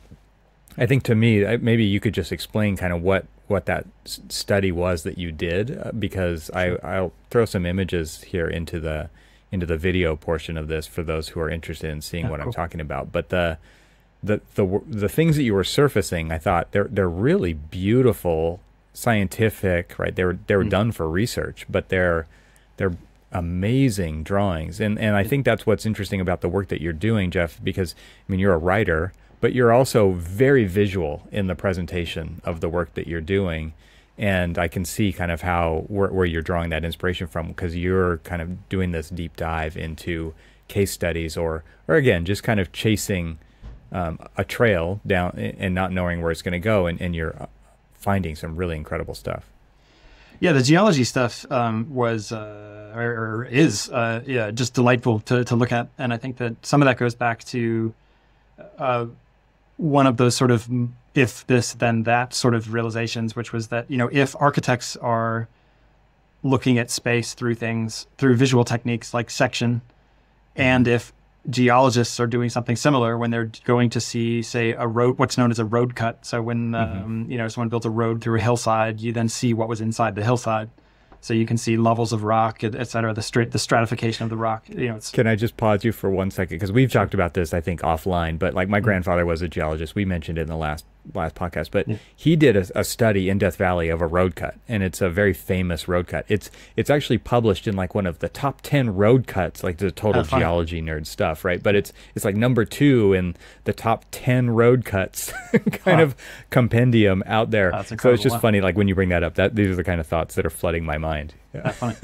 I think to me, maybe you could just explain kind of what that study was that you did, because I'll throw some images here into the video portion of this for those who are interested in seeing what I'm talking about. But the things that you were surfacing, I thought they're really beautiful, scientific, right? They were done for research, but they're amazing drawings. And I think that's what's interesting about the work that you're doing, Geoff, because I mean, you're a writer, but you're also very visual in the presentation of the work that you're doing. And I can see kind of how where you're drawing that inspiration from, because you're kind of doing this deep dive into case studies, or again, just kind of chasing a trail down and not knowing where it's going to go, and you're finding some really incredible stuff. Yeah, the geology stuff was or is yeah, just delightful to look at, and I think that some of that goes back to one of those sort of if this then that sort of realizations, which was that, you know, if architects are looking at space through visual techniques like section, and if geologists are doing something similar when they're going to see, say, a road, what's known as a road cut. So when you know, someone built a road through a hillside, you then see what was inside the hillside. So you can see levels of rock, et cetera, the stratification of the rock. You know, Can I just pause you for 1 second? Because we've talked about this, I think, offline. But like my grandfather was a geologist. We mentioned it in the last podcast. But he did a study in Death Valley of a road cut, and it's a very famous road cut. It's actually published in like one of the top 10 road cuts, like the total geology nerd stuff, right? But it's like number 2 in the top 10 road cuts kind of compendium out there. So it's just funny, like when you bring that up, these are the kind of thoughts that are flooding my mind. Yeah. That's funny.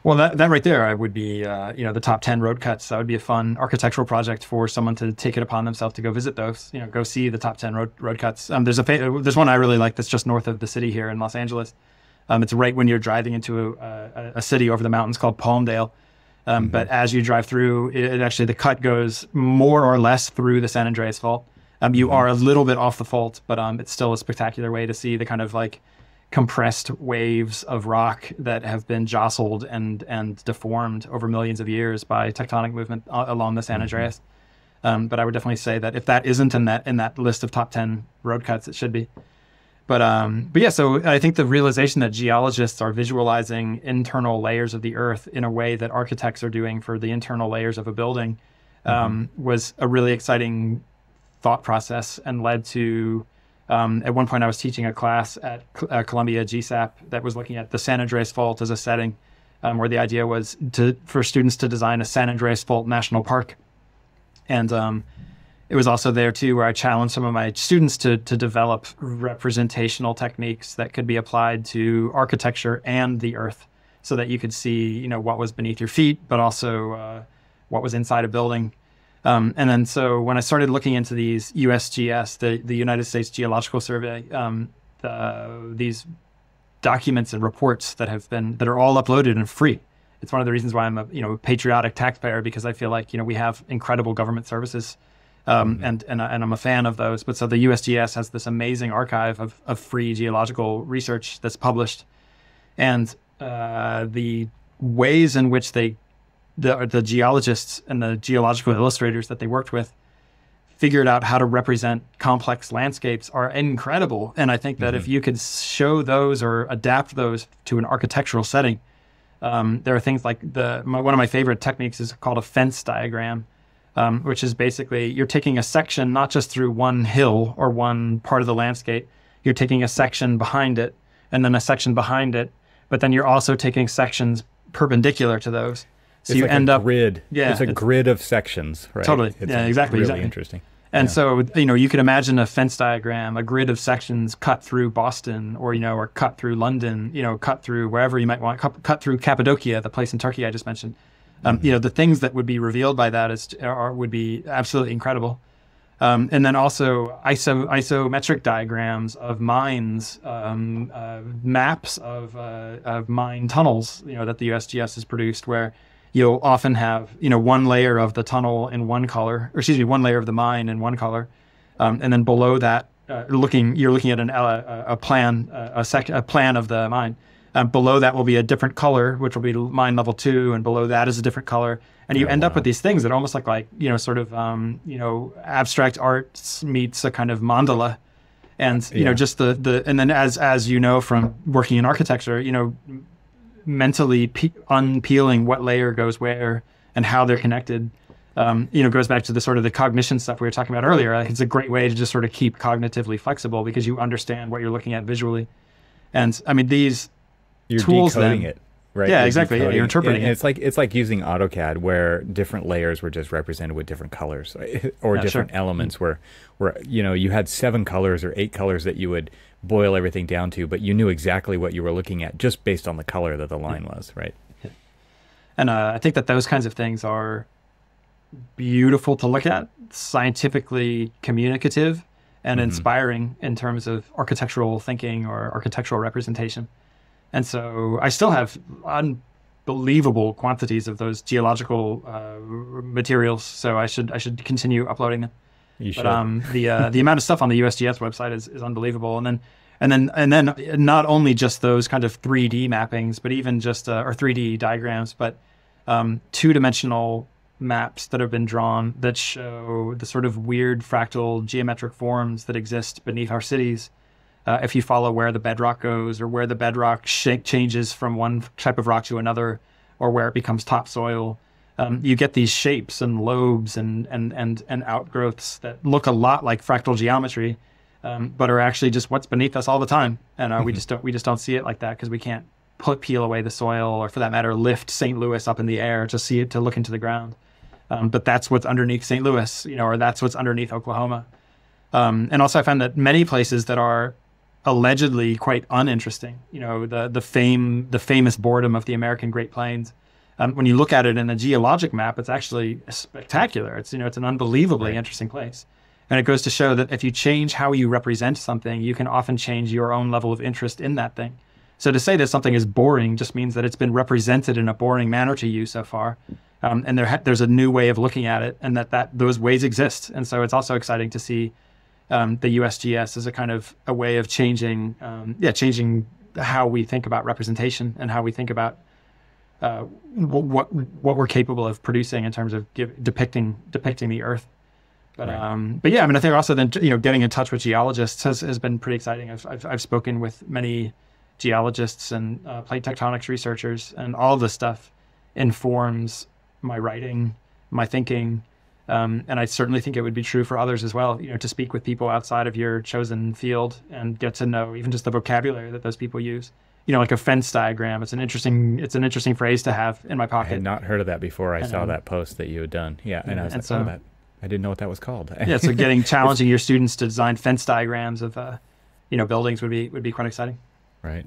Well, that right there would be, you know, the top 10 road cuts. That would be a fun architectural project for someone to take it upon themselves to go visit those, you know, go see the top 10 road cuts. There's one I really like that's just north of the city here in Los Angeles. It's right when you're driving into a city over the mountains called Palmdale. But as you drive through, it actually, the cut goes more or less through the San Andreas Fault. You are a little bit off the fault, but it's still a spectacular way to see the kind of like compressed waves of rock that have been jostled and deformed over millions of years by tectonic movement along the San Andreas. But I would definitely say that if that isn't in that list of top 10 road cuts, it should be. But yeah, so I think the realization that geologists are visualizing internal layers of the earth in a way that architects are doing for the internal layers of a building was a really exciting thought process, and led to at one point I was teaching a class at Columbia GSAP that was looking at the San Andreas Fault as a setting, where the idea was for students to design a San Andreas Fault National Park. And it was also there too where I challenged some of my students to develop representational techniques that could be applied to architecture and the earth, so that you could see, you know, what was beneath your feet, but also what was inside a building. And then so when I started looking into these USGS, the United States Geological Survey, these documents and reports that are all uploaded and free. It's one of the reasons why I'm a patriotic taxpayer, because I feel like, you know, we have incredible government services, and I'm a fan of those. But so the USGS has this amazing archive of free geological research that's published, and the ways in which the geologists and the geological illustrators that they worked with figured out how to represent complex landscapes are incredible. And I think that if you could show those or adapt those to an architectural setting, there are things like one of my favorite techniques is called a fence diagram, which is basically you're taking a section not just through one hill or one part of the landscape, you're taking a section behind it and then a section behind it, but then you're also taking sections perpendicular to those. So you end up grid. Yeah, it's a grid of sections, right? Totally. It's exactly. Really exactly. Interesting. And so, you know, you could imagine a fence diagram, a grid of sections cut through Boston, or, you know, or cut through London, you know, cut through wherever you might want, cut through Cappadocia, the place in Turkey I just mentioned. You know, the things that would be revealed by that would be absolutely incredible. And then also isometric diagrams of mines, maps of mine tunnels, you know, that the USGS has produced, where you'll often have, you know, one layer of the tunnel in one color, or excuse me, one layer of the mine in one color, and then below that, you're looking at a plan of the mine. Below that will be a different color, which will be mine level 2, and below that is a different color, and you end up with these things that almost look like, you know, sort of you know, abstract art meets a kind of mandala, and you know, just and then as you know from working in architecture, you know, mentally unpeeling what layer goes where and how they're connected, you know, goes back to the sort of the cognition stuff we were talking about earlier. It's a great way to just sort of keep cognitively flexible, because you understand what you're looking at visually. And I mean, these you're tools decoding then, it. right? Yeah, exactly. Yeah, you're interpreting and it. it's like using AutoCAD where different layers were just represented with different colors or different elements where you know, you had 7 colors or 8 colors that you would boil everything down to, but you knew exactly what you were looking at just based on the color that the line was, right? And I think that those kinds of things are beautiful to look at, scientifically communicative, and inspiring in terms of architectural thinking or architectural representation. And so I still have unbelievable quantities of those geological materials, so I should continue uploading them. You should. But the amount of stuff on the USGS website is unbelievable. And then not only just those kind of 3D mappings, but even just or 3D diagrams, but 2-dimensional maps that have been drawn that show the sort of weird fractal geometric forms that exist beneath our cities. If you follow where the bedrock goes, or where the bedrock changes from one type of rock to another, or where it becomes topsoil, you get these shapes and lobes and outgrowths that look a lot like fractal geometry, but are actually just what's beneath us all the time. And we just don't see it like that because we can't peel away the soil, or for that matter, lift St. Louis up in the air to look into the ground. But that's what's underneath St. Louis, you know, or that's what's underneath Oklahoma. And also I found that many places that are allegedly quite uninteresting, you know, the famous boredom of the American Great Plains, when you look at it in a geologic map, it's actually spectacular. It's, you know, it's an unbelievably interesting place. And it goes to show that if you change how you represent something, you can often change your own level of interest in that thing. So to say that something is boring just means that it's been represented in a boring manner to you so far. And there's a new way of looking at it, and that those ways exist. And so it's also exciting to see the USGS as a kind of a way of changing how we think about representation and how we think about what we're capable of producing in terms of depicting the Earth. But yeah, I mean, I think also then, you know, getting in touch with geologists has been pretty exciting. I've spoken with many geologists and plate tectonics researchers, and all of this stuff informs my writing, my thinking, and I certainly think it would be true for others as well. You know, to speak with people outside of your chosen field and get to know even just the vocabulary that those people use. You know, like a fence diagram. It's an interesting phrase to have in my pocket. I had not heard of that before. I saw that post that you had done. Yeah, and I was like, oh, that I didn't know what that was called. Yeah, so challenging your students to design fence diagrams of you know, buildings would be quite exciting. Right.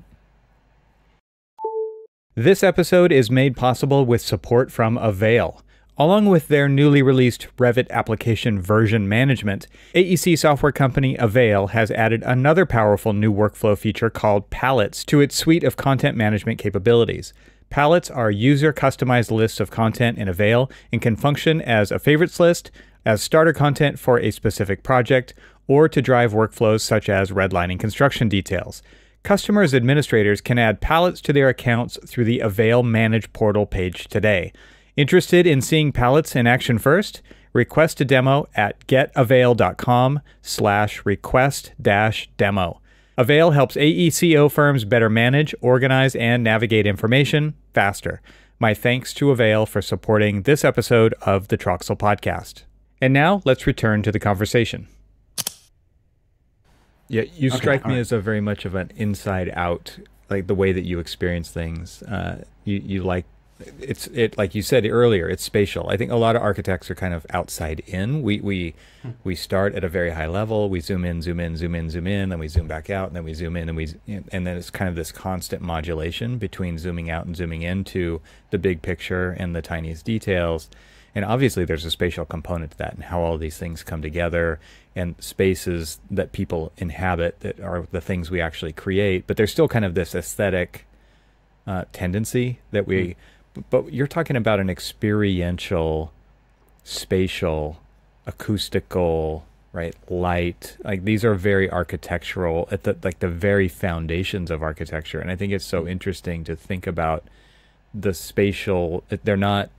This episode is made possible with support from AVAIL. Along with their newly released Revit Application Version Management, AEC software company AVAIL has added another powerful new workflow feature called Palettes to its suite of content management capabilities. Palettes are user-customized lists of content in AVAIL and can function as a favorites list, as starter content for a specific project, or to drive workflows such as redlining construction details. Customers administrators can add palettes to their accounts through the AVAIL Manage portal page today. Interested in seeing palettes in action first? Request a demo at getavail.com/request-demo. AVAIL helps AECO firms better manage, organize, and navigate information faster. My thanks to AVAIL for supporting this episode of the Troxel Podcast. And now let's return to the conversation. Yeah, you strike me as a very much of an inside out, like the way that you experience things. You like it like you said earlier, it's spatial. I think a lot of architects are kind of outside in. We start at a very high level, we zoom in, zoom in, zoom in, zoom in, then we zoom back out, and then we zoom in, and then it's kind of this constant modulation between zooming out and zooming into the big picture and the tiniest details. And obviously there's a spatial component to that, and how all these things come together, and spaces that people inhabit that are the things we actually create. But there's still kind of this aesthetic tendency that we, but you're talking about an experiential, spatial, acoustical, right? Light, like these are very architectural at the very foundations of architecture. And I think it's so interesting to think about the spatial. They're not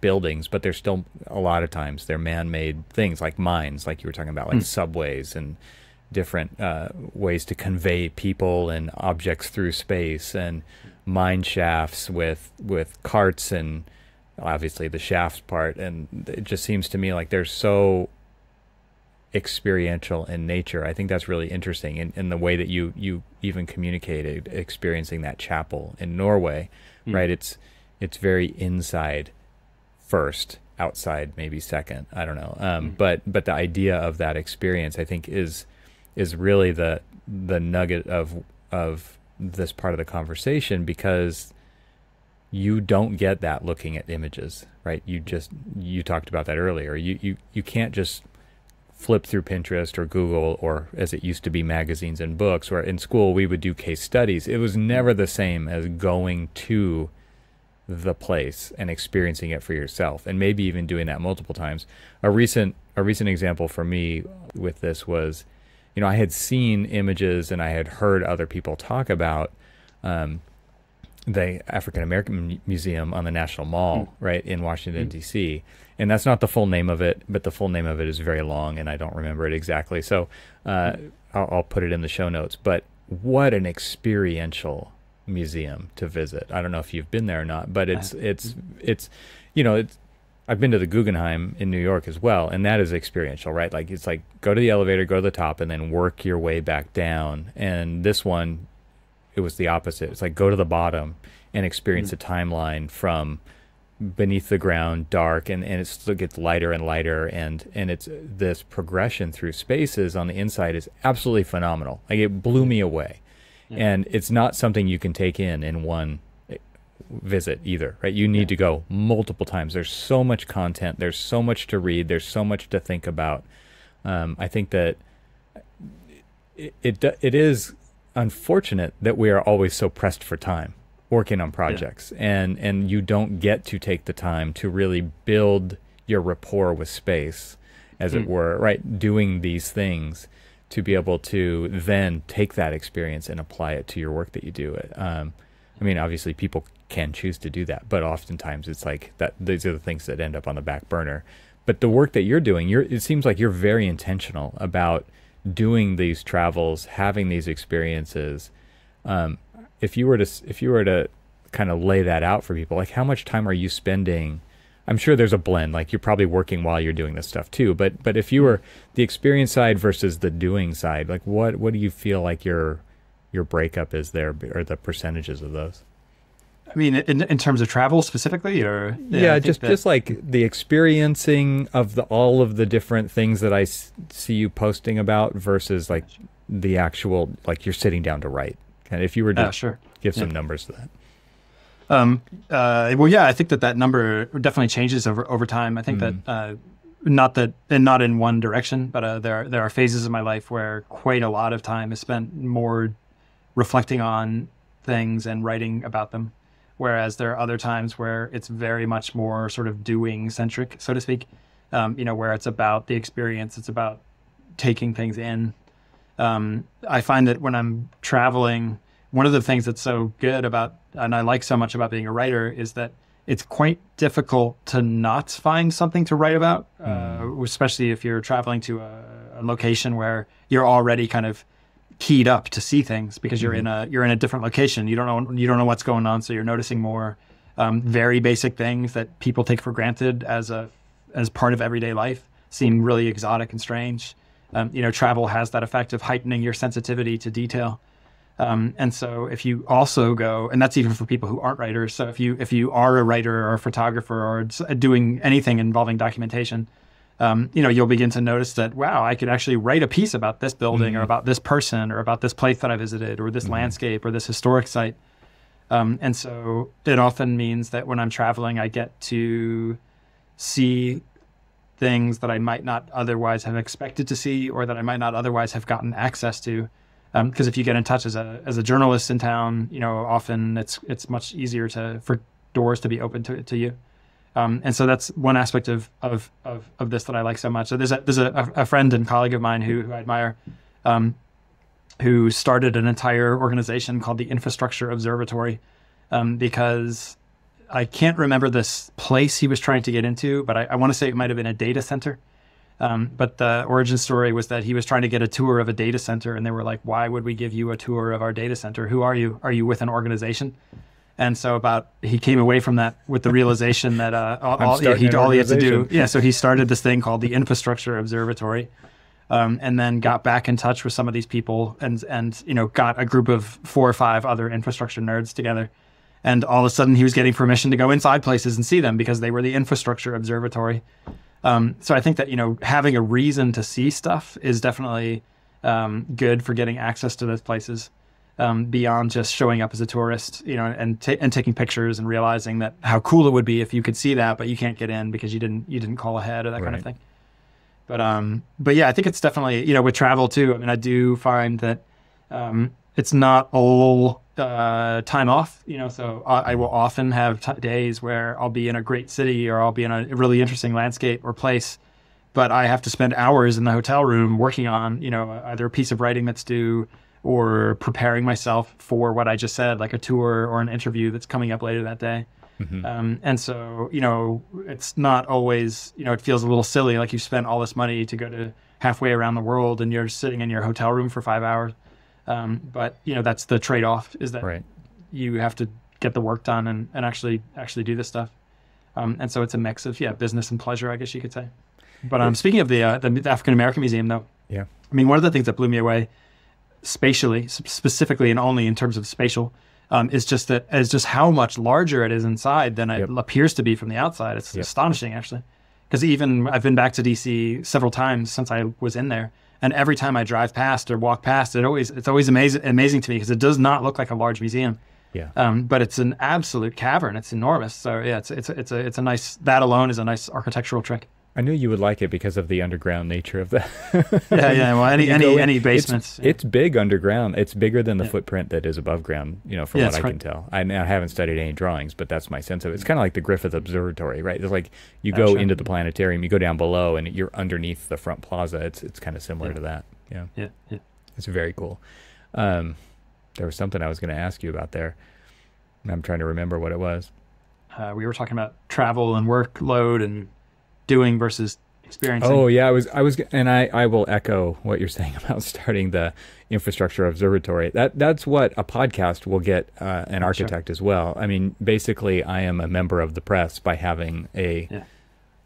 buildings, but they're still, a lot of times, they're man-made things like mines, like you were talking about, like subways and different ways to convey people and objects through space, and mine shafts with carts, and obviously the shafts part. And it just seems to me like they're so experiential in nature. I think that's really interesting in the way that you even communicated experiencing that chapel in Norway, right? It's very inside first, outside maybe second. I don't know. But the idea of that experience, I think, is really the nugget of this part of the conversation, because you don't get that looking at images, right? You talked about that earlier. You can't just flip through Pinterest or Google, or as it used to be, magazines and books, where in school we would do case studies. It was never the same as going to the place and experiencing it for yourself, and maybe even doing that multiple times. A recent example for me with this was, I had seen images and I had heard other people talk about the African American Museum on the National Mall, right, in Washington, D.C. And that's not the full name of it, but the full name of it is very long, and I don't remember it exactly. So I'll put it in the show notes. But what an experiential museum to visit. I don't know if you've been there or not, but it's I've been to the Guggenheim in New York as well, and that is experiential, right? Like, it's like go to the elevator, go to the top, and then work your way back down. And this one, it was the opposite. It's like go to the bottom and experience the timeline from beneath the ground, dark, and it still gets lighter and lighter, and it's this progression through spaces on the inside is absolutely phenomenal. Like, it blew me away. And it's not something you can take in one visit either, right? You need to go multiple times. There's so much content, there's so much to read, there's so much to think about. I think that it is unfortunate that we are always so pressed for time working on projects, and you don't get to take the time to really build your rapport with space, as it were, right? Doing these things to be able to then take that experience and apply it to your work that you do. I mean, obviously people can choose to do that, but oftentimes it's like that. These are the things that end up on the back burner. But the work that you're doing, it seems like you're very intentional about doing these travels, having these experiences. If you were to kind of lay that out for people, like, how much time are you spending? I'm sure there's a blend, like you're probably working while you're doing this stuff too, but if you were the experience side versus the doing side, like what do you feel like your breakup is there, or the percentages of those? I mean, in terms of travel specifically, or just like the experiencing of all of the different things that I see you posting about versus like the actual, like, you're sitting down to write. And if you were to give some numbers to that. Well, yeah, I think that number definitely changes over time. I think that not in one direction, but there are phases of my life where quite a lot of time is spent more reflecting on things and writing about them, whereas there are other times where it's very much more sort of doing centric, so to speak. Where it's about the experience, it's about taking things in. I find that when I'm traveling, one of the things that's so good about, and I like so much about being a writer, is that it's quite difficult to not find something to write about, especially if you're traveling to a location where you're already kind of keyed up to see things, because you're in a different location. You don't know what's going on, so you're noticing more very basic things that people take for granted as part of everyday life seem really exotic and strange. Travel has that effect of heightening your sensitivity to detail. And so if you also go, and that's even for people who aren't writers. So if you are a writer or a photographer or doing anything involving documentation, you'll begin to notice that, wow, I could actually write a piece about this building or about this person or about this place that I visited or this landscape or this historic site. And so it often means that when I'm traveling, I get to see things that I might not otherwise have expected to see, or that I might not otherwise have gotten access to. Because if you get in touch as a journalist in town, often it's much easier for doors to be open to you. And so that's one aspect of this that I like so much. So there's a friend and colleague of mine who I admire, who started an entire organization called the Infrastructure Observatory, because I can't remember this place he was trying to get into, but I want to say it might have been a data center. But the origin story was that he was trying to get a tour of a data center, and they were like, "Why would we give you a tour of our data center? Who are you? Are you with an organization?" And so he came away from that with the realization that all he had to do. Yeah, so he started this thing called the Infrastructure Observatory, and then got back in touch with some of these people and you know, got a group of 4 or 5 other infrastructure nerds together. And all of a sudden he was getting permission to go inside places and see them because they were the infrastructure observatory. So I think that, you know, having a reason to see stuff is definitely good for getting access to those places, beyond just showing up as a tourist, you know, and taking pictures and realizing that how cool it would be if you could see that, but you can't get in because you didn't call ahead or that kind of thing. But yeah, I think it's definitely, you know, with travel too. I mean, I do find that it's not all time off, you know, so I will often have days where I'll be in a great city or I'll be in a really interesting landscape or place, but I have to spend hours in the hotel room working on, you know, either a piece of writing that's due or preparing myself for what I just said, like a tour or an interview that's coming up later that day. And so, you know, it's not always, you know, it feels a little silly, like you spent all this money to go to halfway around the world and you're sitting in your hotel room for 5 hours. But, you know, that's the trade-off, is that you have to get the work done and actually do this stuff. And so it's a mix of, business and pleasure, I guess you could say. But speaking of the African American Museum, though, I mean, one of the things that blew me away spatially, specifically and only in terms of spatial, is just how much larger it is inside than it appears to be from the outside. It's astonishing, actually. Because even I've been back to DC several times since I was in there. And every time I drive past or walk past, it's always amazing to me because it does not look like a large museum. But it's an absolute cavern. It's enormous. So yeah, it's a nice, that alone is a nice architectural trick. I knew you would like it because of the underground nature of that. Well, any basements. It's big underground. It's bigger than the footprint that is above ground, you know, from what I can tell. I haven't studied any drawings, but that's my sense of it. It's kind of like the Griffith Observatory, right? It's like you go into the planetarium, you go down below, and you're underneath the front plaza. It's kind of similar to that. Yeah. It's very cool. There was something I was going to ask you about there. I'm trying to remember what it was. We were talking about travel and workload and doing versus experiencing. Oh yeah, I will echo what you're saying about starting the infrastructure observatory. That's what a podcast will get an architect as well. I mean, basically, I am a member of the press by having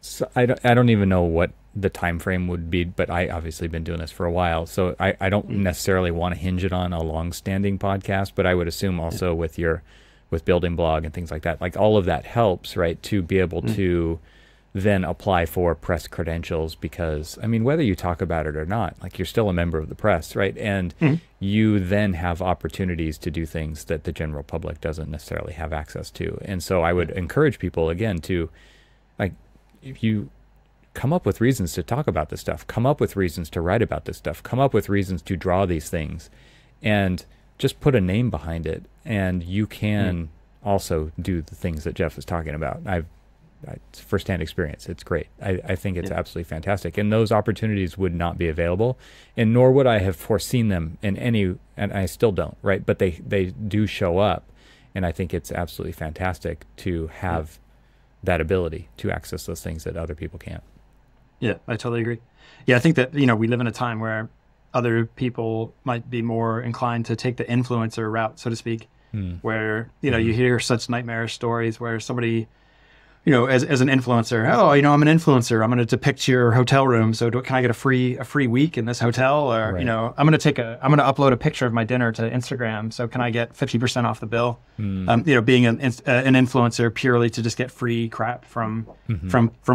So I don't even know what the time frame would be, but I obviously been doing this for a while, so I don't necessarily want to hinge it on a long-standing podcast. But I would assume also with Building Blog and things like that, like all of that helps, right, to be able to then apply for press credentials, because I mean, whether you talk about it or not, like you're still a member of the press, right? And you then have opportunities to do things that the general public doesn't necessarily have access to. And so I would encourage people again to, like, if you come up with reasons to talk about this stuff, come up with reasons to write about this stuff, come up with reasons to draw these things, and just put a name behind it, and you can also do the things that Geoff was talking about. It's firsthand experience. It's great. I think it's absolutely fantastic. And those opportunities would not be available, and nor would I have foreseen them in any, and I still don't, right? But they do show up, and I think it's absolutely fantastic to have that ability to access those things that other people can't. Yeah, I totally agree. Yeah, I think that, you know, we live in a time where other people might be more inclined to take the influencer route, so to speak, where, you know, you hear such nightmarish stories where somebody, you know, as an influencer, oh, you know, I'm an influencer, I'm going to depict your hotel room, so can I get a free week in this hotel? Or, you know, I'm going to upload a picture of my dinner to Instagram, so can I get 50% off the bill? You know, being an influencer purely to just get free crap from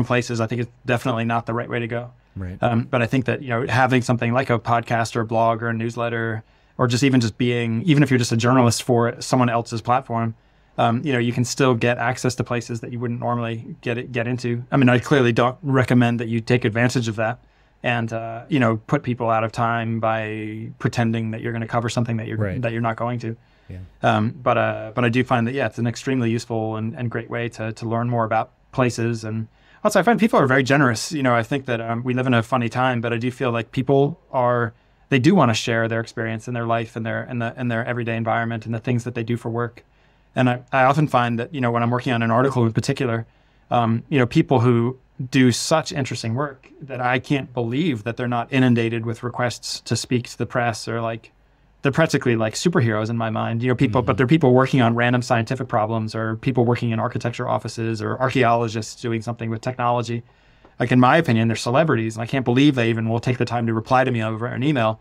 places, I think it's definitely not the right way to go. Right. But I think that, you know, having something like a podcast or a blog or a newsletter, or even if you're just a journalist for someone else's platform, you know, you can still get access to places that you wouldn't normally get into. I mean, I clearly don't recommend that you take advantage of that and, you know, put people out of time by pretending that you're going to cover something that you're not going to. But I do find that, it's an extremely useful and great way to learn more about places. And also I find people are very generous. You know, I think that we live in a funny time, but I do feel like people they do want to share their experience in their life and their everyday environment and the things that they do for work. And I often find that, you know, when I'm working on an article in particular, you know, people who do such interesting work that I can't believe that they're not inundated with requests to speak to the press, or like, they're practically like superheroes in my mind, you know, but they're people working on random scientific problems, or people working in architecture offices, or archaeologists doing something with technology. like in my opinion, they're celebrities, and I can't believe they even will take the time to reply to me over an email.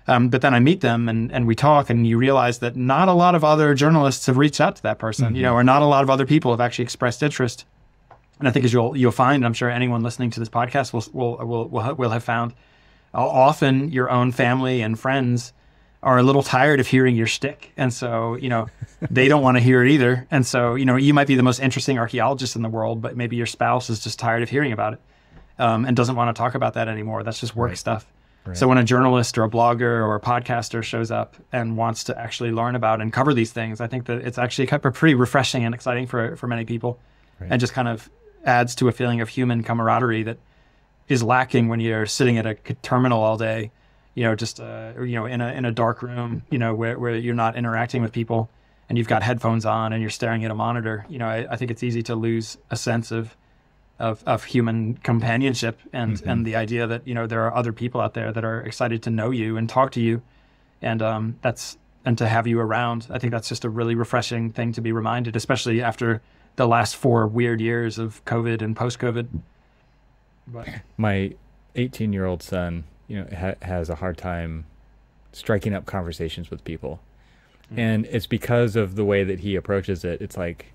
But then I meet them and we talk, and you realize that not a lot of other journalists have reached out to that person, you know, or not a lot of other people have actually expressed interest. And I think as you'll find, I'm sure anyone listening to this podcast will have found, often your own family and friends are a little tired of hearing your shtick. And so, you know, they don't want to hear it either. And so, you know, you might be the most interesting archaeologist in the world, but maybe your spouse is just tired of hearing about it, and doesn't want to talk about that anymore. That's just work stuff. Right. So when a journalist or a blogger or a podcaster shows up and wants to actually learn about and cover these things, I think that it's actually kind of pretty refreshing and exciting for many people, and just kind of adds to a feeling of human camaraderie that is lacking when you're sitting at a terminal all day, you know, just you know, in a dark room, you know, where you're not interacting with people, and you've got headphones on and you're staring at a monitor. You know, I think it's easy to lose a sense of human companionship and the idea that, you know, there are other people out there that are excited to know you and talk to you, and to have you around. I think that's just a really refreshing thing to be reminded, especially after the last 4 weird years of COVID and post-COVID. But my 18-year-old son, you know, has a hard time striking up conversations with people. And it's because of the way that he approaches it. It's like,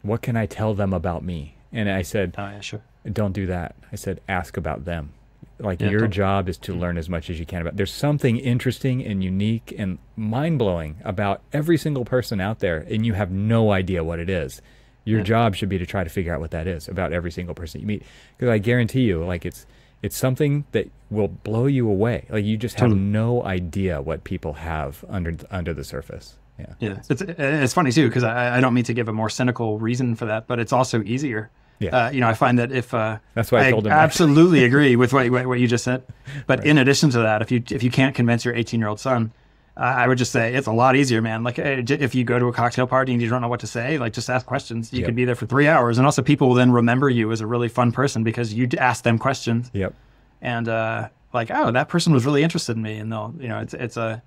what can I tell them about me? And I said, oh, yeah, sure. Don't do that. I said, ask about them. Like, your job is to learn as much as you can about. There's something interesting and unique and mind-blowing about every single person out there, and you have no idea what it is. Your job should be to try to figure out what that is about every single person you meet. Because I guarantee you, like, it's something that will blow you away. Like, you just have no idea what people have under the surface. Yeah. It's funny too, because I don't mean to give a more cynical reason for that, but it's also easier. Yeah. You know, I find that if that's why I told him. Absolutely agree with what you just said. But in addition to that, if you can't convince your 18-year-old son, I would just say it's a lot easier, man. Like, if you go to a cocktail party and you don't know what to say, like, just ask questions. You could be there for 3 hours, and also people will then remember you as a really fun person because you asked them questions. Yep. And like, oh, that person was really interested in me, and they'll, you know, it's a.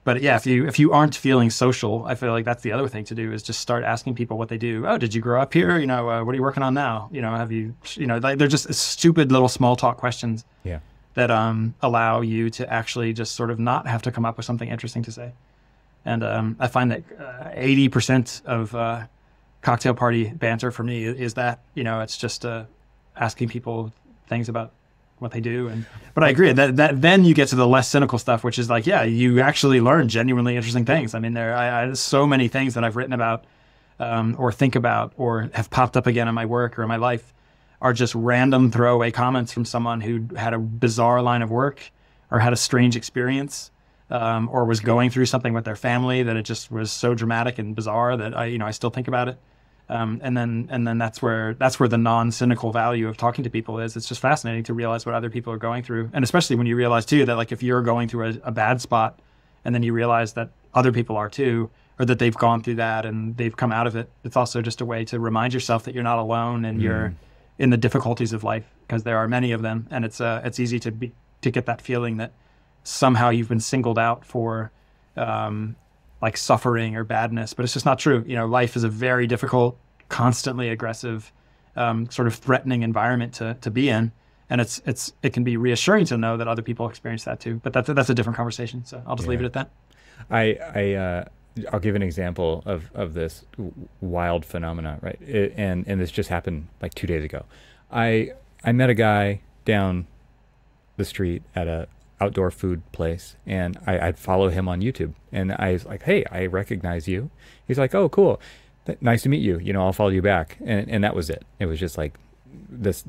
But yeah, if you aren't feeling social, I feel like that's the other thing to do, is just start asking people what they do. Oh, did you grow up here? You know, what are you working on now? You know, have you, you know, like, they're just stupid little small talk questions. Yeah. That allow you to actually just sort of not have to come up with something interesting to say. And I find that 80% of cocktail party banter for me is that, you know, it's just asking people things about what they do. But I agree that then you get to the less cynical stuff, which is like, yeah, you actually learn genuinely interesting things. I mean, there's so many things that I've written about or think about or have popped up again in my work or in my life are just random throwaway comments from someone who had a bizarre line of work or had a strange experience, or was going through something with their family that it just was so dramatic and bizarre that I still think about it. And then that's where the non-cynical value of talking to people is. It's just fascinating to realize what other people are going through. And especially when you realize too, that like if you're going through a bad spot and then you realize that other people are too, or that they've gone through that and they've come out of it, it's also just a way to remind yourself that you're not alone and you're in the difficulties of life, because there are many of them. And it's easy to get that feeling that somehow you've been singled out for like suffering or badness, but it's just not true. You know, life is a very difficult, constantly aggressive, sort of threatening environment to be in. And it can be reassuring to know that other people experience that too, but that's a different conversation. So I'll just leave it at that. I'll give an example of this wild phenomena, right? And this just happened like 2 days ago. I met a guy down the street at a outdoor food place, and I'd follow him on YouTube, and I was like, hey, I recognize you. He's like, oh, cool. Nice to meet you. You know, I'll follow you back. And that was it. It was just like this.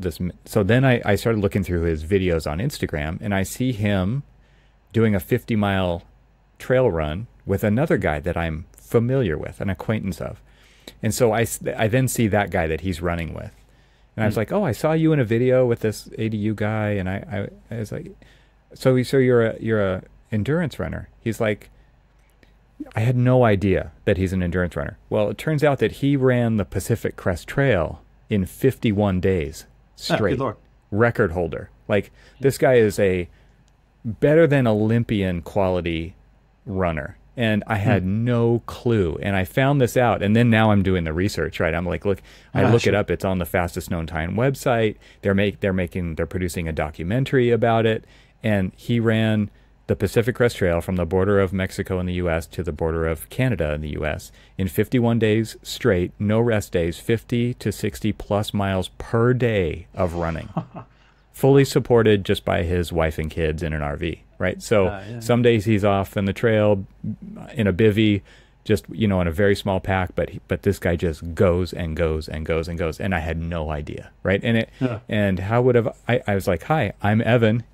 So then I started looking through his videos on Instagram, and I see him doing a 50-mile trail run with another guy that I'm familiar with, an acquaintance of. And so I then see that guy that he's running with. And I was like, oh, I saw you in a video with this ADU guy. And I was like, so you're a endurance runner. He's like, I had no idea that he's an endurance runner. Well, it turns out that he ran the Pacific Crest Trail in 51 days straight. Oh, good Lord. Record holder. Like, this guy is a better than Olympian quality runner. And I had no clue. And I found this out. And then now I'm doing the research, right? I'm like, look, I look it up. It's on the fastest known time website. They're producing a documentary about it. And he ran the Pacific Crest Trail from the border of Mexico in the U.S. to the border of Canada in the U.S. in 51 days straight, no rest days, 50 to 60 plus miles per day of running. Fully supported just by his wife and kids in an RV, right? So some days he's off on the trail in a bivvy, just, you know, in a very small pack, but this guy just goes and goes and goes and goes. And I had no idea, right? And how would have, I was like, hi, I'm Evan.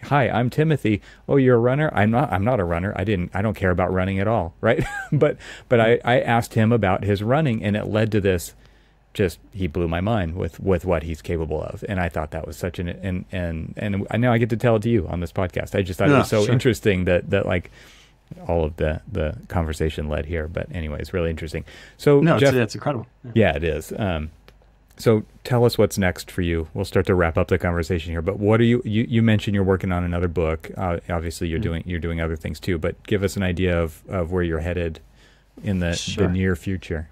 Hi, I'm Timothy. Oh, you're a runner? I'm not a runner. I don't care about running at all, right? but I asked him about his running, and it led to this. Just he blew my mind with what he's capable of, and I thought that was such and now I get to tell it to you on this podcast. I just thought it was so interesting that like all of the conversation led here. But anyway, it's really interesting. So Geoff, it's incredible. Yeah, it is. So tell us what's next for you. We'll start to wrap up the conversation here. But what are you mentioned you're working on another book. Obviously, you're doing other things too. But give us an idea of where you're headed in the near future.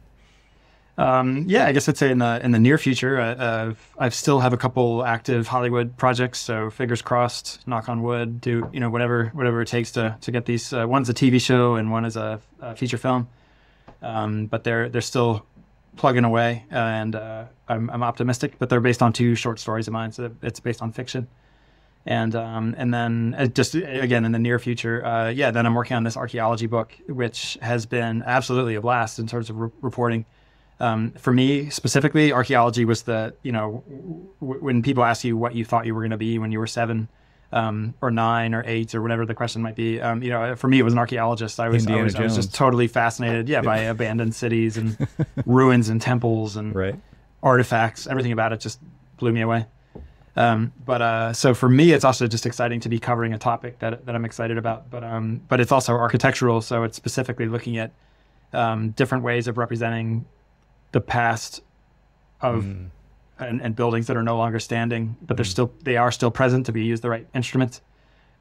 I guess I'd say in the near future, I still have a couple active Hollywood projects. So fingers crossed, knock on wood, do whatever it takes to get these. One's a TV show and one is a feature film, but they're still plugging away, and I'm optimistic. But they're based on 2 short stories of mine, so it's based on fiction. And then just again in the near future, then I'm working on this archaeology book, which has been absolutely a blast in terms of reporting. For me specifically, archaeology was when people ask you what you thought you were going to be when you were 7, or 9 or 8 or whatever the question might be. For me, it was an archeologist. I was just totally fascinated, by abandoned cities and ruins and temples and artifacts. Everything about it just blew me away. So for me, it's also just exciting to be covering a topic that I'm excited about. But it's also architectural, so it's specifically looking at different ways of representing the past of and buildings that are no longer standing, but they are still present to be used the right instruments.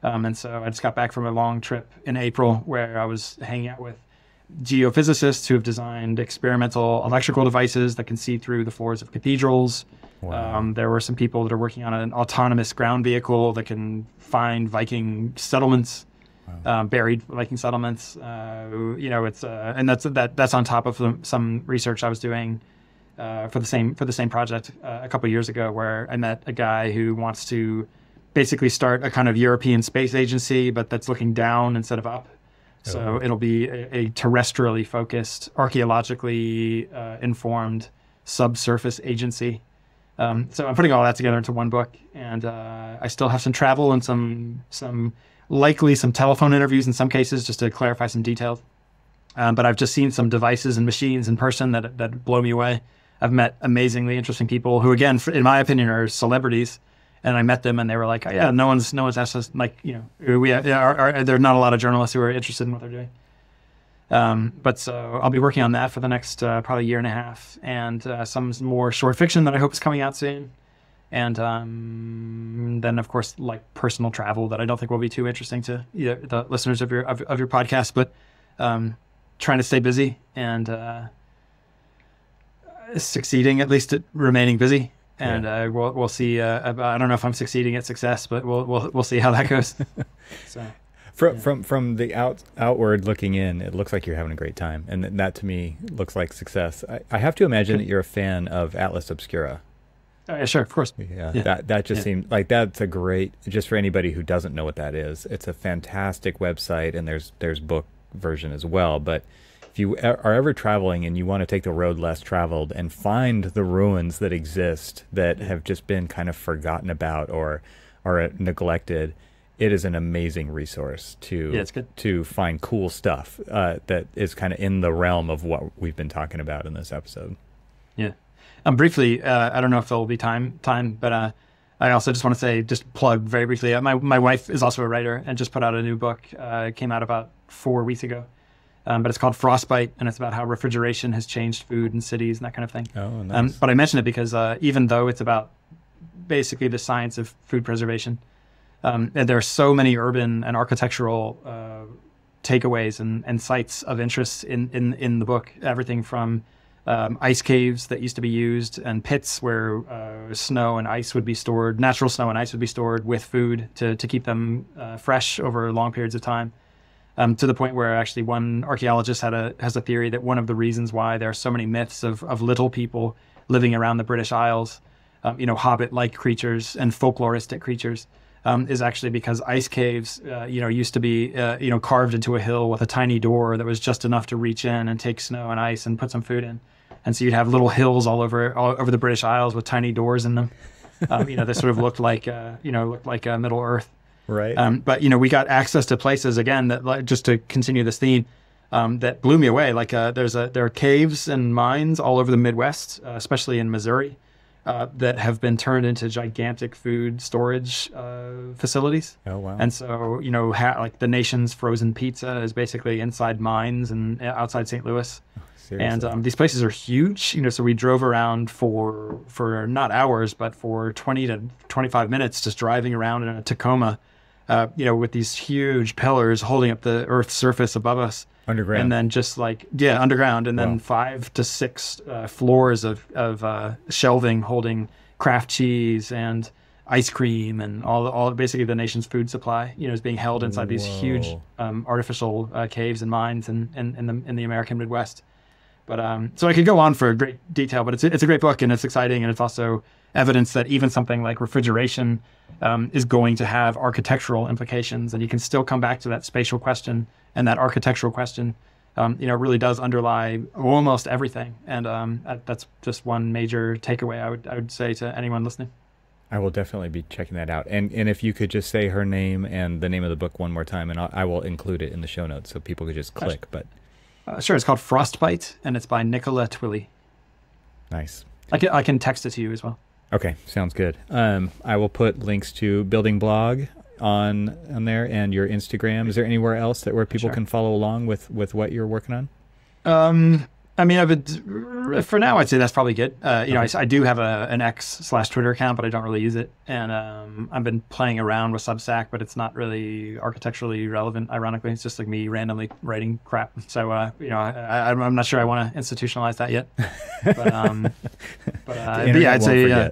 And so I just got back from a long trip in April where I was hanging out with geophysicists who have designed experimental electrical devices that can see through the floors of cathedrals. Wow. There were some people that are working on an autonomous ground vehicle that can find Viking settlements. Wow. Buried Viking settlements. And that's on top of some research I was doing for the same project a couple of years ago, where I met a guy who wants to basically start a kind of European space agency, but that's looking down instead of up. So it'll be a terrestrially focused, archaeologically informed subsurface agency. So I'm putting all that together into one book, and I still have some travel and some likely some telephone interviews in some cases, just to clarify some details. But I've just seen some devices and machines in person that blow me away. I've met amazingly interesting people who, again, in my opinion, are celebrities. And I met them, and they were like, "Oh, yeah, no one's asked us, there are not a lot of journalists who are interested in what they're doing." But so I'll be working on that for the next probably year and a half, and some more short fiction that I hope is coming out soon. And then, of course, like personal travel that I don't think will be too interesting to the listeners of your podcast, but trying to stay busy and succeeding, at least at remaining busy. And we'll see. I don't know if I'm succeeding at success, but we'll see how that goes. So, from the outward looking in, it looks like you're having a great time, and that to me looks like success. I have to imagine that you're a fan of Atlas Obscura. Oh, yeah, sure, of course. Yeah. That just seems like that's a great, just for anybody who doesn't know what that is. It's a fantastic website, and there's book version as well. But if you are ever traveling and you want to take the road less traveled and find the ruins that exist that have just been kind of forgotten about or neglected, it is an amazing resource to find cool stuff that is kind of in the realm of what we've been talking about in this episode. Yeah. Briefly, I don't know if there'll be time, but I also just want to say, just plug very briefly. My wife is also a writer and just put out a new book. It came out about 4 weeks ago, but it's called Frostbite, and it's about how refrigeration has changed food in cities and that kind of thing. Oh, nice. But I mention it because even though it's about basically the science of food preservation, and there are so many urban and architectural takeaways and sites of interest in the book. Everything from ice caves that used to be used and pits where snow and ice would be stored, natural snow and ice would be stored with food to keep them fresh over long periods of time. To the point where actually one archaeologist has a theory that one of the reasons why there are so many myths of little people living around the British Isles, hobbit-like creatures and folkloristic creatures, is actually because ice caves, used to be, carved into a hill with a tiny door that was just enough to reach in and take snow and ice and put some food in. And so you'd have little hills all over the British Isles with tiny doors in them. They sort of looked like Middle Earth. Right. But we got access to places again that, just to continue this theme, that blew me away. Like there are caves and mines all over the Midwest, especially in Missouri, that have been turned into gigantic food storage facilities. Oh wow! And so like the nation's frozen pizza is basically inside mines and outside St. Louis. Seriously? And these places are huge. So we drove around for not hours, but for 20 to 25 minutes, just driving around in a Tacoma. With these huge pillars holding up the Earth's surface above us. Underground. And then just underground. And then 5 to 6 floors of shelving holding craft cheese and ice cream and all basically the nation's food supply, is being held inside these huge artificial caves and mines in the American Midwest. But so I could go on for great detail, but it's a great book and it's exciting, and it's also evidence that even something like refrigeration is going to have architectural implications, and you can still come back to that spatial question, and that architectural question really does underlie almost everything. And that's just one major takeaway I would say to anyone listening. I will definitely be checking that out. And if you could just say her name and the name of the book one more time, and I will include it in the show notes so people could just click. But sure, it's called Frostbite, and it's by Nicola Twilley. Nice. I can text it to you as well. Okay, sounds good. I will put links to Building Blog on there and your Instagram. Is there anywhere else where people can follow along with what you're working on? For now, I'd say that's probably good. I do have an X/Twitter account, but I don't really use it. And I've been playing around with Substack, but it's not really architecturally relevant. Ironically, it's just like me randomly writing crap. So I'm not sure I want to institutionalize that yet. But yeah, I'd say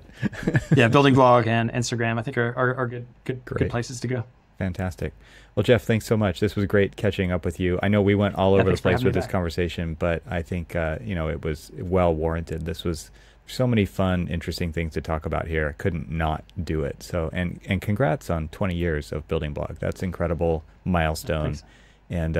Building Blog and Instagram I think are good places to go. Fantastic. Well, Geoff, thanks so much. This was great catching up with you. I know we went all over the place with this conversation, but I think it was well warranted. This was so many fun, interesting things to talk about here. I couldn't not do it. So, and congrats on 20 years of Building Blog. That's an incredible milestone. And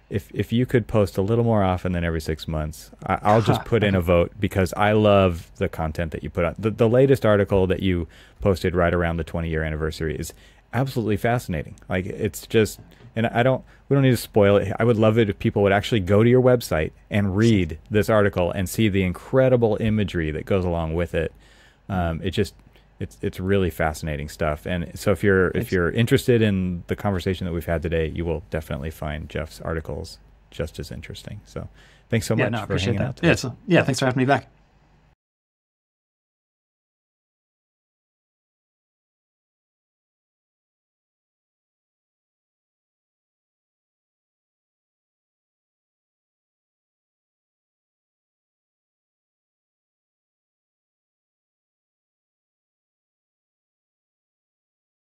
if you could post a little more often than every 6 months, I'll just put in a vote, because I love the content that you put out. The latest article that you posted right around the 20-year anniversary is absolutely fascinating. Like, it's just, and we don't need to spoil it. I would love it if people would actually go to your website and read this article and see the incredible imagery that goes along with it. It's really fascinating stuff. And so if you're interested in the conversation that we've had today, you will definitely find Geoff's articles just as interesting. So thanks so much for hanging out today. Yeah, thanks for having me back.